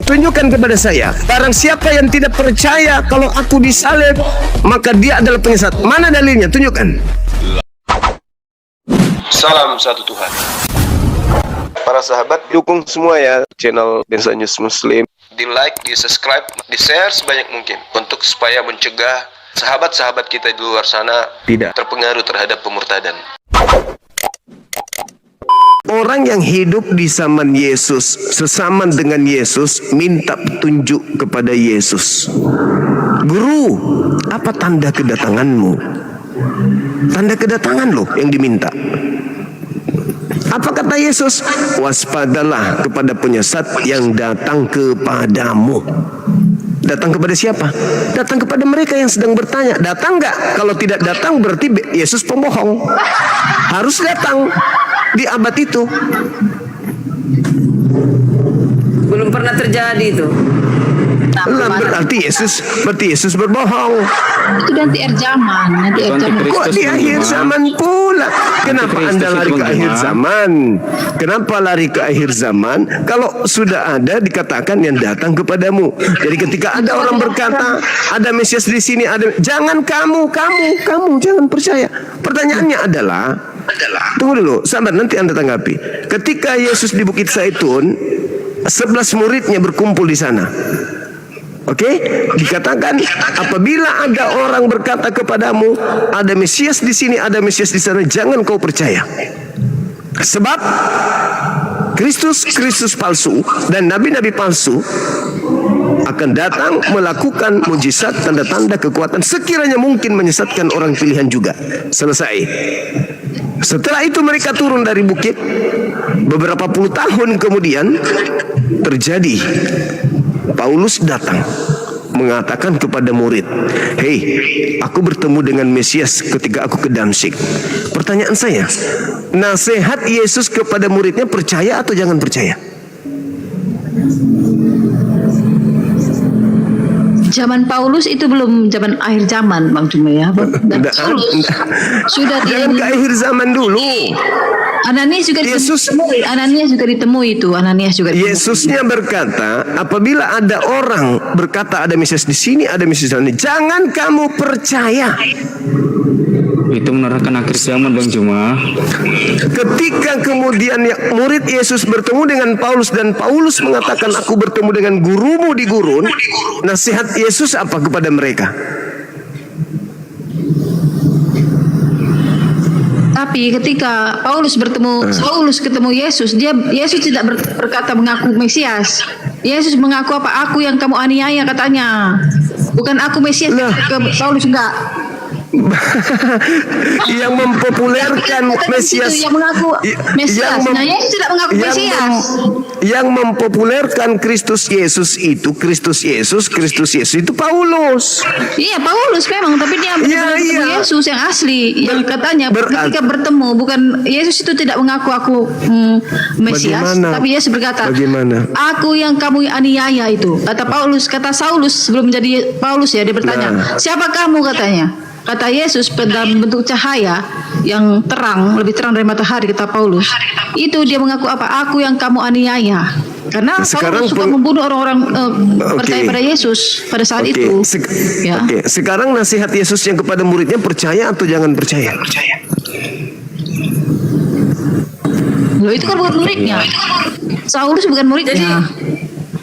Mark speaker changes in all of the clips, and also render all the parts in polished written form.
Speaker 1: Tunjukkan kepada saya. Barang siapa yang tidak percaya kalau aku disalib, maka dia adalah penyesat. Mana dalilnya? Tunjukkan. Salam satu Tuhan. Para sahabat, dukung semua ya channel Densa News Muslim. Di like, di subscribe, di share sebanyak mungkin untuk supaya mencegah sahabat-sahabat kita di luar sana tidak terpengaruh terhadap pemurtadan. Orang yang hidup di zaman Yesus, sesaman dengan Yesus, minta petunjuk kepada Yesus. Guru, apa tanda kedatanganmu? Tanda kedatangan loh yang diminta. Apa kata Yesus? Waspadalah kepada penyesat yang datang kepadamu. Datang kepada siapa? Datang kepada mereka yang sedang bertanya. Datang nggak? Kalau tidak datang berarti Yesus pembohong. Harus datang di abad itu.
Speaker 2: Belum pernah terjadi itu.
Speaker 1: Berarti Yesus berbohong.
Speaker 3: Itu nanti akhir zaman,
Speaker 1: Kok di akhir zaman pula? Kenapa Anda lari ke akhir zaman? Kenapa lari ke akhir zaman? Kalau sudah ada dikatakan yang datang kepadamu. Jadi ketika ada orang berkata ada Mesias di sini, jangan kamu jangan percaya. Pertanyaannya adalah tunggu dulu, sabar, nanti Anda tanggapi. Ketika Yesus di Bukit Zaitun, 11 muridnya berkumpul di sana. Oke, dikatakan apabila ada orang berkata kepadamu ada Mesias di sini, ada Mesias di sana, jangan kau percaya. Sebab Kristus palsu dan nabi-nabi palsu akan datang melakukan mujizat, tanda-tanda, kekuatan sekiranya mungkin menyesatkan orang pilihan juga. Selesai. Setelah itu mereka turun dari bukit. Beberapa puluh tahun kemudian terjadi. Paulus datang mengatakan kepada murid, "Hei, aku bertemu dengan Mesias ketika aku ke Damsyik." Pertanyaan saya, nasihat Yesus kepada muridnya percaya atau jangan percaya?
Speaker 3: Zaman Paulus itu belum zaman akhir zaman, Bang Cuma ya. Dan Paulus sudah
Speaker 1: jangan ke akhir zaman dulu.
Speaker 3: Ananias juga ditemui.
Speaker 1: Yesusnya berkata, apabila ada orang berkata ada Mesias di sini, ada Mesias di sana, jangan kamu percaya.
Speaker 4: Itu menerangkan akhir zaman, Bang Cuma.
Speaker 1: Ketika kemudian murid Yesus bertemu dengan Paulus dan Paulus mengatakan aku bertemu dengan gurumu di gurun, nasihat Yesus apa kepada mereka?
Speaker 3: Tapi ketika Paulus ketemu Yesus, Yesus tidak berkata mengaku Mesias. Yesus mengaku apa? Aku yang kamu aniaya katanya. Bukan aku Mesias. Paulus enggak.
Speaker 1: Yang mempopulerkan Mesias,
Speaker 3: yang mengaku Mesias. Yesus tidak mengaku Mesias.
Speaker 1: Yang mempopulerkan Kristus Yesus itu itu Paulus.
Speaker 3: Iya, Paulus memang, tapi dia bertemu Yesus yang asli, yang katanya ketika bertemu, bukan Yesus itu tidak mengaku aku Mesias, tapi Yesus berkata, aku yang kamu aniaya itu. Kata Saulus sebelum menjadi Paulus ya, dia bertanya, siapa kamu katanya? Kata Yesus dalam bentuk cahaya yang terang, lebih terang dari matahari, kata Paulus. Itu dia mengaku apa? Aku yang kamu aniaya. Karena Paulus suka membunuh orang-orang percaya pada Yesus pada saat itu.
Speaker 1: Sekarang nasihat Yesus yang kepada muridnya, percaya atau jangan percaya?
Speaker 3: Loh, itu kan bukan muridnya. Saulus bukan muridnya.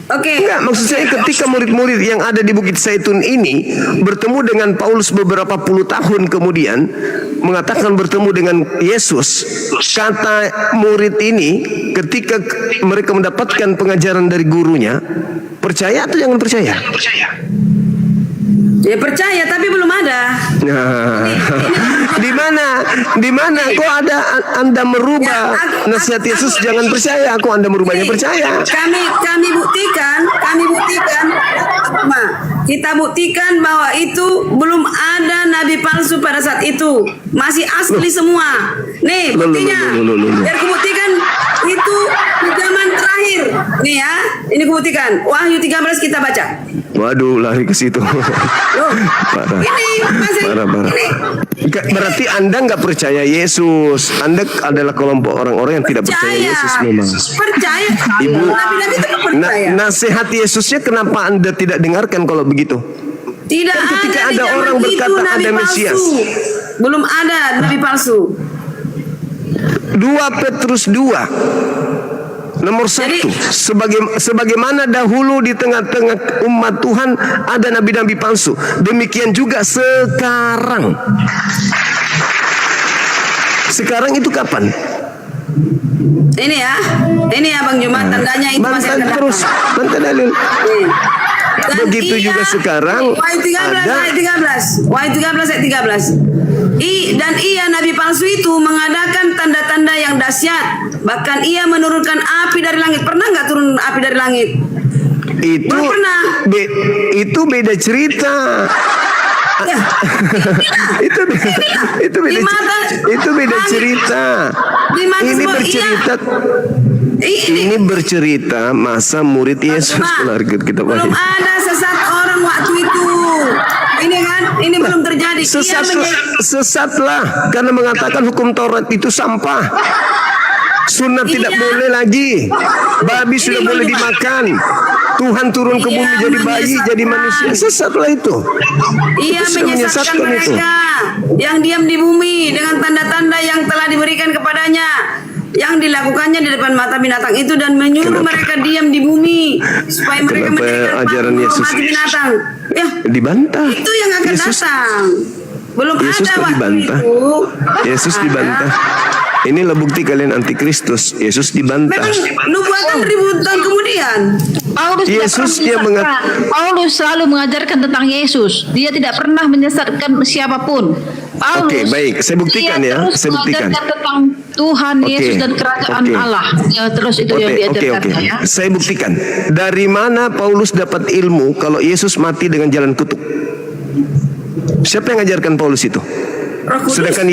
Speaker 1: Enggak, maksud saya ketika murid-murid yang ada di Bukit Zaitun ini bertemu dengan Paulus beberapa puluh tahun kemudian, mengatakan bertemu dengan Yesus, kata murid ini ketika mereka mendapatkan pengajaran dari gurunya, percaya atau jangan percaya?
Speaker 2: Ya percaya, tapi belum ada.
Speaker 1: Di mana kok ada Anda merubah nasihat Yesus jangan percaya, kok Anda merubahnya percaya?
Speaker 2: Kami buktikan, kita buktikan bahwa itu belum ada nabi palsu pada saat itu, masih asli semua. Nih buktinya, biar kubuktikan itu di zaman terakhir. Ini ya, ini kubuktikan. Wahyu 13 kita baca.
Speaker 1: Waduh, lari ke situ.
Speaker 2: Loh,
Speaker 1: Parah.
Speaker 2: ini masih
Speaker 1: Parah.
Speaker 2: ini.
Speaker 1: Berarti Anda nggak percaya Yesus. Anda adalah kelompok orang-orang yang tidak percaya Yesus memang.
Speaker 2: Percaya.
Speaker 1: Ibu,
Speaker 2: Nabi-nabi itu percaya.
Speaker 1: nasihat Yesusnya kenapa Anda tidak dengarkan kalau begitu?
Speaker 2: Tidak
Speaker 1: Kan ketika
Speaker 2: ada di
Speaker 1: ada
Speaker 2: zaman
Speaker 1: orang
Speaker 2: itu
Speaker 1: berkata
Speaker 2: nabi
Speaker 1: ada
Speaker 2: palsu.
Speaker 1: Mesias.
Speaker 2: Belum ada nabi palsu.
Speaker 1: 2 Petrus 2 nomor 1. Sebagaimana dahulu di tengah-tengah umat Tuhan ada nabi-nabi palsu, demikian juga sekarang. Sekarang itu kapan?
Speaker 2: Ini ya Bang Jumat, tandanya itu masih akan
Speaker 1: Bantah
Speaker 2: datang.
Speaker 1: terus, bantah dalil.
Speaker 2: Dan
Speaker 1: Begitu juga sekarang
Speaker 2: Wahyu 13
Speaker 1: ada-
Speaker 2: ayat 13. Wahyu 13 ayat 13. Dan ia nabi palsu itu mengadakan tanda-tanda yang dahsyat. Bahkan ia menurunkan api dari langit. Pernah nggak turun api dari langit?
Speaker 1: Itu
Speaker 2: Belum pernah.
Speaker 1: itu beda cerita.
Speaker 2: Ya.
Speaker 1: itu beda
Speaker 2: Di mata-
Speaker 1: itu beda cerita.
Speaker 2: Di mata
Speaker 1: Ini
Speaker 2: semua,
Speaker 1: bercerita
Speaker 2: Ini
Speaker 1: ini bercerita masa murid Yesus
Speaker 2: Cuma,
Speaker 1: keluar kita
Speaker 2: belum ada sesat orang waktu itu. Ini kan, ini belum terjadi.
Speaker 1: Sesatlah karena mengatakan hukum Taurat itu sampah. Sunat tidak
Speaker 2: Iya.
Speaker 1: boleh lagi. Babi sudah
Speaker 2: Ini
Speaker 1: boleh
Speaker 2: bagaimana?
Speaker 1: dimakan. Tuhan turun ke
Speaker 2: Iya,
Speaker 1: bumi jadi bayi,
Speaker 2: menyesatkan.
Speaker 1: jadi manusia. Sesatlah itu.
Speaker 2: Ia
Speaker 1: Itu sudah
Speaker 2: menyesatkan
Speaker 1: itu.
Speaker 2: mereka yang diam di bumi dengan tanda-tanda yang telah diberikan kepadanya, yang dilakukannya di depan mata binatang itu, dan menyuruh mereka diam di bumi supaya mereka
Speaker 1: Kenapa
Speaker 2: menjadikan
Speaker 1: ajaran
Speaker 2: patung
Speaker 1: Yesus
Speaker 2: mati binatang. Ya,
Speaker 1: Dibantah.
Speaker 2: itu yang akan
Speaker 1: Yesus,
Speaker 2: datang. Belum
Speaker 1: Yesus
Speaker 2: ada
Speaker 1: kok
Speaker 2: waktu
Speaker 1: dibantah?
Speaker 2: itu.
Speaker 1: Yesus
Speaker 2: Ada.
Speaker 1: dibantah. Inilah bukti kalian antikristus. Yesus dibantah.
Speaker 2: Memang nubuatan ribuan tahun kemudian.
Speaker 3: Paulus tidak
Speaker 1: Yesus
Speaker 3: pernah
Speaker 1: dia
Speaker 3: menyesatkan. Paulus selalu mengajarkan tentang Yesus. Dia tidak pernah menyesatkan siapapun. Paulus,
Speaker 1: Oke, baik. Saya buktikan
Speaker 3: dia
Speaker 1: ya.
Speaker 3: terus
Speaker 1: Saya buktikan.
Speaker 3: mengajarkan tentang Tuhan
Speaker 1: Oke,
Speaker 3: Yesus dan kerajaan
Speaker 1: oke.
Speaker 3: Allah. Ya, terus itu yang diajarkan ya.
Speaker 1: Saya buktikan. Dari mana Paulus dapat ilmu kalau Yesus mati dengan jalan kutuk? Siapa yang ngajarkan Paulus itu?
Speaker 2: Roh Kudus.
Speaker 1: Sedangkan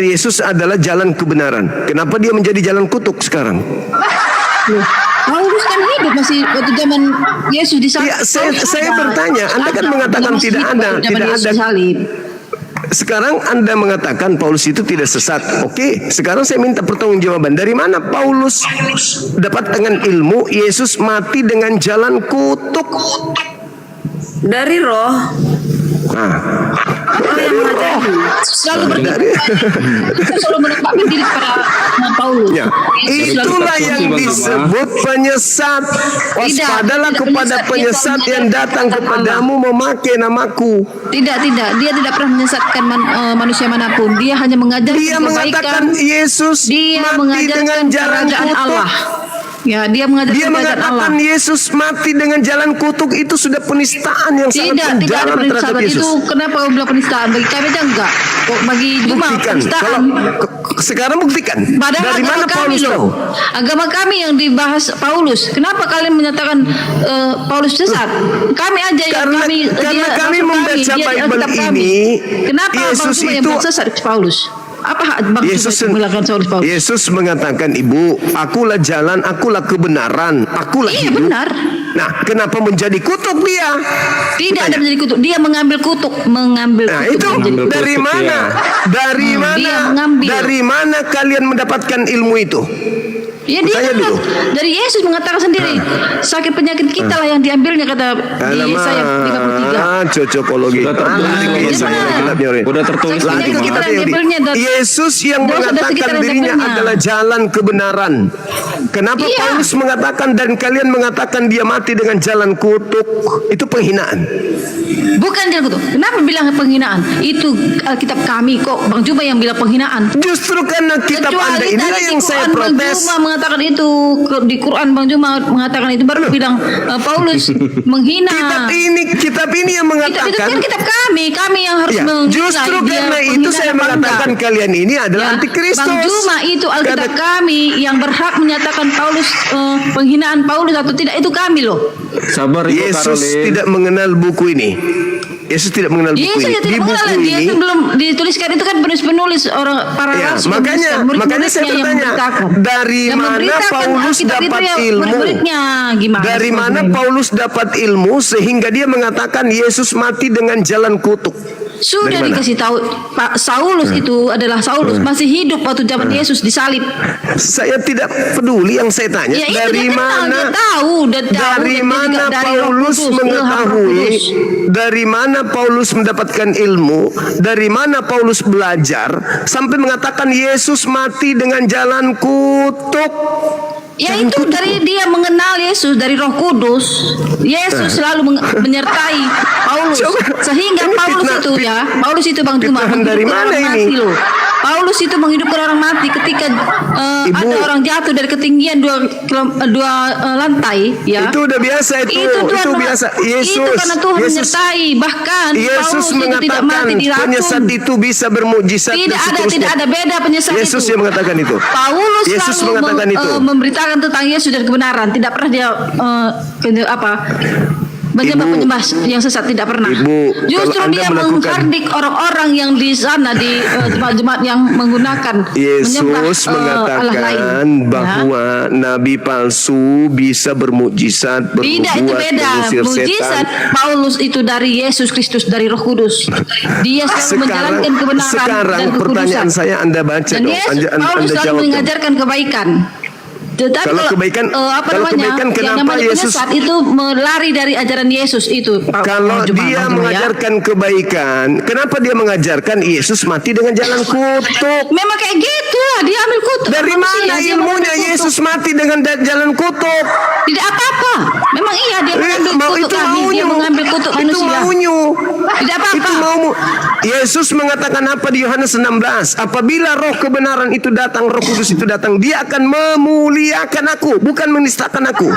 Speaker 1: Yesus adalah jalan kebenaran. Kenapa dia menjadi jalan kutuk sekarang?
Speaker 3: Paulus kan hidup masih waktu zaman Yesus disalib.
Speaker 1: Ya, saya bertanya, Anda kan mengatakan tidak ada, tidak ada. Sekarang Anda mengatakan Paulus itu tidak sesat. Oke, sekarang saya minta pertanggungjawaban. Dari mana Paulus dapat dengan ilmu Yesus mati dengan jalan kutuk?
Speaker 2: Dari roh.
Speaker 1: Nah,
Speaker 2: Roh yang mengajari.
Speaker 3: Selalu selalu menempatkan diri kepada Paulus.
Speaker 1: ya, itulah yang disebut penyesat. Waspadalah kepada penyesat yang datang kepadamu memakai namaku.
Speaker 3: Tidak. Dia tidak pernah menyesatkan manusia manapun. Dia hanya mengajarkan
Speaker 1: Dia mengatakan
Speaker 3: kebaikan.
Speaker 1: Yesus
Speaker 3: Dia
Speaker 1: mati
Speaker 3: mengajarkan
Speaker 1: dengan jalan
Speaker 3: kerajaan
Speaker 1: kutuk.
Speaker 3: Allah. Ya, dia mengajarkan
Speaker 1: Dia
Speaker 3: kerajaan Allah.
Speaker 1: mengatakan Yesus mati dengan jalan kutuk. Itu sudah penistaan yang sangat
Speaker 3: Tidak ada
Speaker 1: mendalam terhadap
Speaker 3: penistaan.
Speaker 1: Yesus.
Speaker 3: Itu kenapa kau bilang penistaan? Bagi kami aja enggak. Kok bagi Juma
Speaker 1: Buktikan.
Speaker 3: penistaan.
Speaker 1: Kalau sekarang buktikan.
Speaker 3: Padahal
Speaker 1: Dari
Speaker 3: agama
Speaker 1: mana
Speaker 3: kami
Speaker 1: Paulus
Speaker 3: loh.
Speaker 1: tahu?
Speaker 3: Agama kami yang dibahas Paulus. Kenapa kalian menyatakan Paulus sesat? Kami aja yang
Speaker 1: Karena
Speaker 3: kami
Speaker 1: kami
Speaker 3: rasul
Speaker 1: membaca
Speaker 3: dia di
Speaker 1: Bible
Speaker 3: Alkitab kami.
Speaker 1: ini,
Speaker 3: Kenapa
Speaker 1: Yesus
Speaker 3: Bang Juma yang
Speaker 1: itu-
Speaker 3: bilang sesat Paulus? Apa Bang
Speaker 1: Yesus
Speaker 3: Juma mengatakan Paulus?
Speaker 1: Yesus mengatakan, Ibu, akulah jalan, akulah kebenaran, akulah
Speaker 3: Iya,
Speaker 1: hidup.
Speaker 3: benar.
Speaker 1: Nah, kenapa menjadi kutuk dia?
Speaker 3: Tidak
Speaker 1: Tanya.
Speaker 3: ada menjadi kutuk. Dia mengambil kutuk,
Speaker 1: Nah, itu
Speaker 3: menjadi
Speaker 1: dari
Speaker 4: kutuk,
Speaker 1: mana?
Speaker 4: ya.
Speaker 1: Dari
Speaker 3: Dia
Speaker 1: mana?
Speaker 3: mengambil.
Speaker 1: Dari mana kalian mendapatkan ilmu itu?
Speaker 3: Ya dia
Speaker 1: Tanya
Speaker 3: kan
Speaker 1: dulu.
Speaker 3: dari Yesus mengatakan sendiri sakit penyakit kita lah yang diambilnya kata di Yesaya 53.
Speaker 1: Cocokologi.
Speaker 4: Sudah tertulis. Udah tertulis
Speaker 3: Sakit
Speaker 4: lagi,
Speaker 3: penyakit kita
Speaker 4: Mas.
Speaker 3: yang diambilnya dari
Speaker 1: Yesus yang
Speaker 3: dosa-dosa kita
Speaker 1: mengatakan
Speaker 3: yang
Speaker 1: dirinya
Speaker 3: diambilnya.
Speaker 1: adalah jalan kebenaran. Kenapa
Speaker 3: Iya.
Speaker 1: Paulus mengatakan dan kalian mengatakan dia mati dengan jalan kutuk? Itu penghinaan.
Speaker 3: Bukan jalan kutuk. Kenapa bilang penghinaan? Itu Alkitab kami kok Bang Juma yang bilang penghinaan.
Speaker 1: Justru karena kitab Anda inilah
Speaker 3: tadi
Speaker 1: yang
Speaker 3: di
Speaker 1: saya
Speaker 3: Quran Bang
Speaker 1: protes.
Speaker 3: Juma mengatakan itu di Quran Bang Juma mengatakan itu baru bilang Paulus menghina.
Speaker 1: Kitab ini yang
Speaker 3: Kitab itu
Speaker 1: mengatakan.
Speaker 3: kan kitab kami yang harus
Speaker 1: Ya,
Speaker 3: menilai
Speaker 1: justru
Speaker 3: dia
Speaker 1: karena itu
Speaker 3: penghinaan
Speaker 1: saya
Speaker 3: apa
Speaker 1: mengatakan
Speaker 3: enggak.
Speaker 1: kalian ini adalah
Speaker 3: Ya,
Speaker 1: antikristus.
Speaker 3: Bang Juma itu Alkitab
Speaker 1: Karena-
Speaker 3: kami yang berhak menyatakan Paulus penghinaan Paulus atau tidak itu kami loh.
Speaker 4: Sabar Ibu
Speaker 1: Yesus
Speaker 4: Karolin.
Speaker 1: tidak mengenal buku ini. Yesus tidak mengenal buku
Speaker 3: Yesus
Speaker 1: ini.
Speaker 3: tidak
Speaker 1: Di
Speaker 3: mengenal.
Speaker 1: buku
Speaker 3: Dia
Speaker 1: ini,
Speaker 3: sebelum dituliskan itu kan penulis orang para
Speaker 1: ya,
Speaker 3: rasul.
Speaker 1: makanya saya bertanya, dari mana Paulus dapat ilmu? Dari mana Paulus dapat ilmu sehingga dia mengatakan Yesus mati dengan jalan kutuk?
Speaker 3: Sudah dikasih tahu Pak Saulus itu adalah Saulus masih hidup waktu zaman Yesus disalib.
Speaker 1: Saya tidak peduli, yang saya tanya
Speaker 3: Ya, itu
Speaker 1: dari
Speaker 3: dia kenal,
Speaker 1: mana
Speaker 3: dia tahu,
Speaker 1: dari
Speaker 3: dan
Speaker 1: mana
Speaker 3: juga dari Roh
Speaker 1: Paulus
Speaker 3: Kudus,
Speaker 1: mengetahui,
Speaker 3: ilham Roh Kudus.
Speaker 1: dari mana Paulus mendapatkan ilmu, dari mana Paulus belajar sampai mengatakan Yesus mati dengan jalan kutuk.
Speaker 3: Ya itu dari dia mengenal Yesus dari Roh Kudus. Yesus selalu menyertai Paulus. Sehingga
Speaker 1: Ini
Speaker 3: Paulus itu Paulus itu Bang Juma
Speaker 1: fitnahan dari
Speaker 3: menghidupkan
Speaker 1: mana
Speaker 3: orang
Speaker 1: ini?
Speaker 3: mati loh. Paulus itu menghidupkan orang mati ketika ada orang jatuh dari ketinggian dua lantai ya.
Speaker 1: Itu udah biasa itu biasa. Yesus
Speaker 3: itu karena Tuhan menyertai. Bahkan
Speaker 1: Yesus
Speaker 3: Paulus itu tidak
Speaker 1: mengatakan
Speaker 3: mati diracun.
Speaker 1: penyesat itu bisa bermukjizat.
Speaker 3: Tidak ada beda penyesat
Speaker 1: Yesus
Speaker 3: itu.
Speaker 1: yang mengatakan itu.
Speaker 3: Paulus
Speaker 1: Yesus
Speaker 3: selalu
Speaker 1: mengatakan itu.
Speaker 3: Memberitakan tentang Yesus dan kebenaran. Tidak pernah dia menyembah yang sesat, tidak pernah.
Speaker 1: Ibu,
Speaker 3: justru
Speaker 1: kalau Anda
Speaker 3: dia
Speaker 1: melakukan-
Speaker 3: menghardik orang-orang yang di sana di jemaat-jemaat yang menggunakan
Speaker 1: Yesus
Speaker 3: Allah lain.
Speaker 1: mengatakan bahwa nabi palsu bisa bermukjizat,
Speaker 3: Tidak, itu beda.
Speaker 1: mengusir
Speaker 3: Mujizat
Speaker 1: setan.
Speaker 3: Paulus itu dari Yesus Kristus, dari Roh Kudus. Dia selalu menjalankan kebenaran
Speaker 1: sekarang
Speaker 3: dan kekudusan.
Speaker 1: pertanyaan saya, Anda baca
Speaker 3: Dan
Speaker 1: dong,
Speaker 3: Yesus,
Speaker 1: Anda
Speaker 3: Paulus selalu
Speaker 1: jawab dong.
Speaker 3: mengajarkan kebaikan. Tetapi
Speaker 1: Kalau kebaikan- kalau kebaikan,
Speaker 3: yang
Speaker 1: kenapa
Speaker 3: namanya
Speaker 1: Yesus-
Speaker 3: penyesat itu melari dari ajaran Yesus itu.
Speaker 1: Kalau
Speaker 3: Bang Juma,
Speaker 1: dia
Speaker 3: ya.
Speaker 1: mengajarkan kebaikan, kenapa dia mengajarkan Yesus mati dengan jalan kutuk?
Speaker 3: Memang kayak gitu lah, dia ambil kutuk.
Speaker 1: Dari
Speaker 3: Manusia,
Speaker 1: mana
Speaker 3: dia
Speaker 1: ilmunya
Speaker 3: mengambil kutuk.
Speaker 1: Yesus mati dengan jalan kutuk?
Speaker 3: Tidak apa-apa. Memang iya dia mengambil kutuk
Speaker 1: Itu
Speaker 3: kami, dia
Speaker 1: maunya.
Speaker 3: mengambil kutuk
Speaker 1: Itu
Speaker 3: manusia.
Speaker 1: maunya.
Speaker 3: Tidak apa-apa.
Speaker 1: Itu maumu. Yesus mengatakan apa di Yohanes 16? Apabila roh kebenaran itu datang, Roh Kudus itu datang, dia akan memuliakan aku, bukan menistakan aku.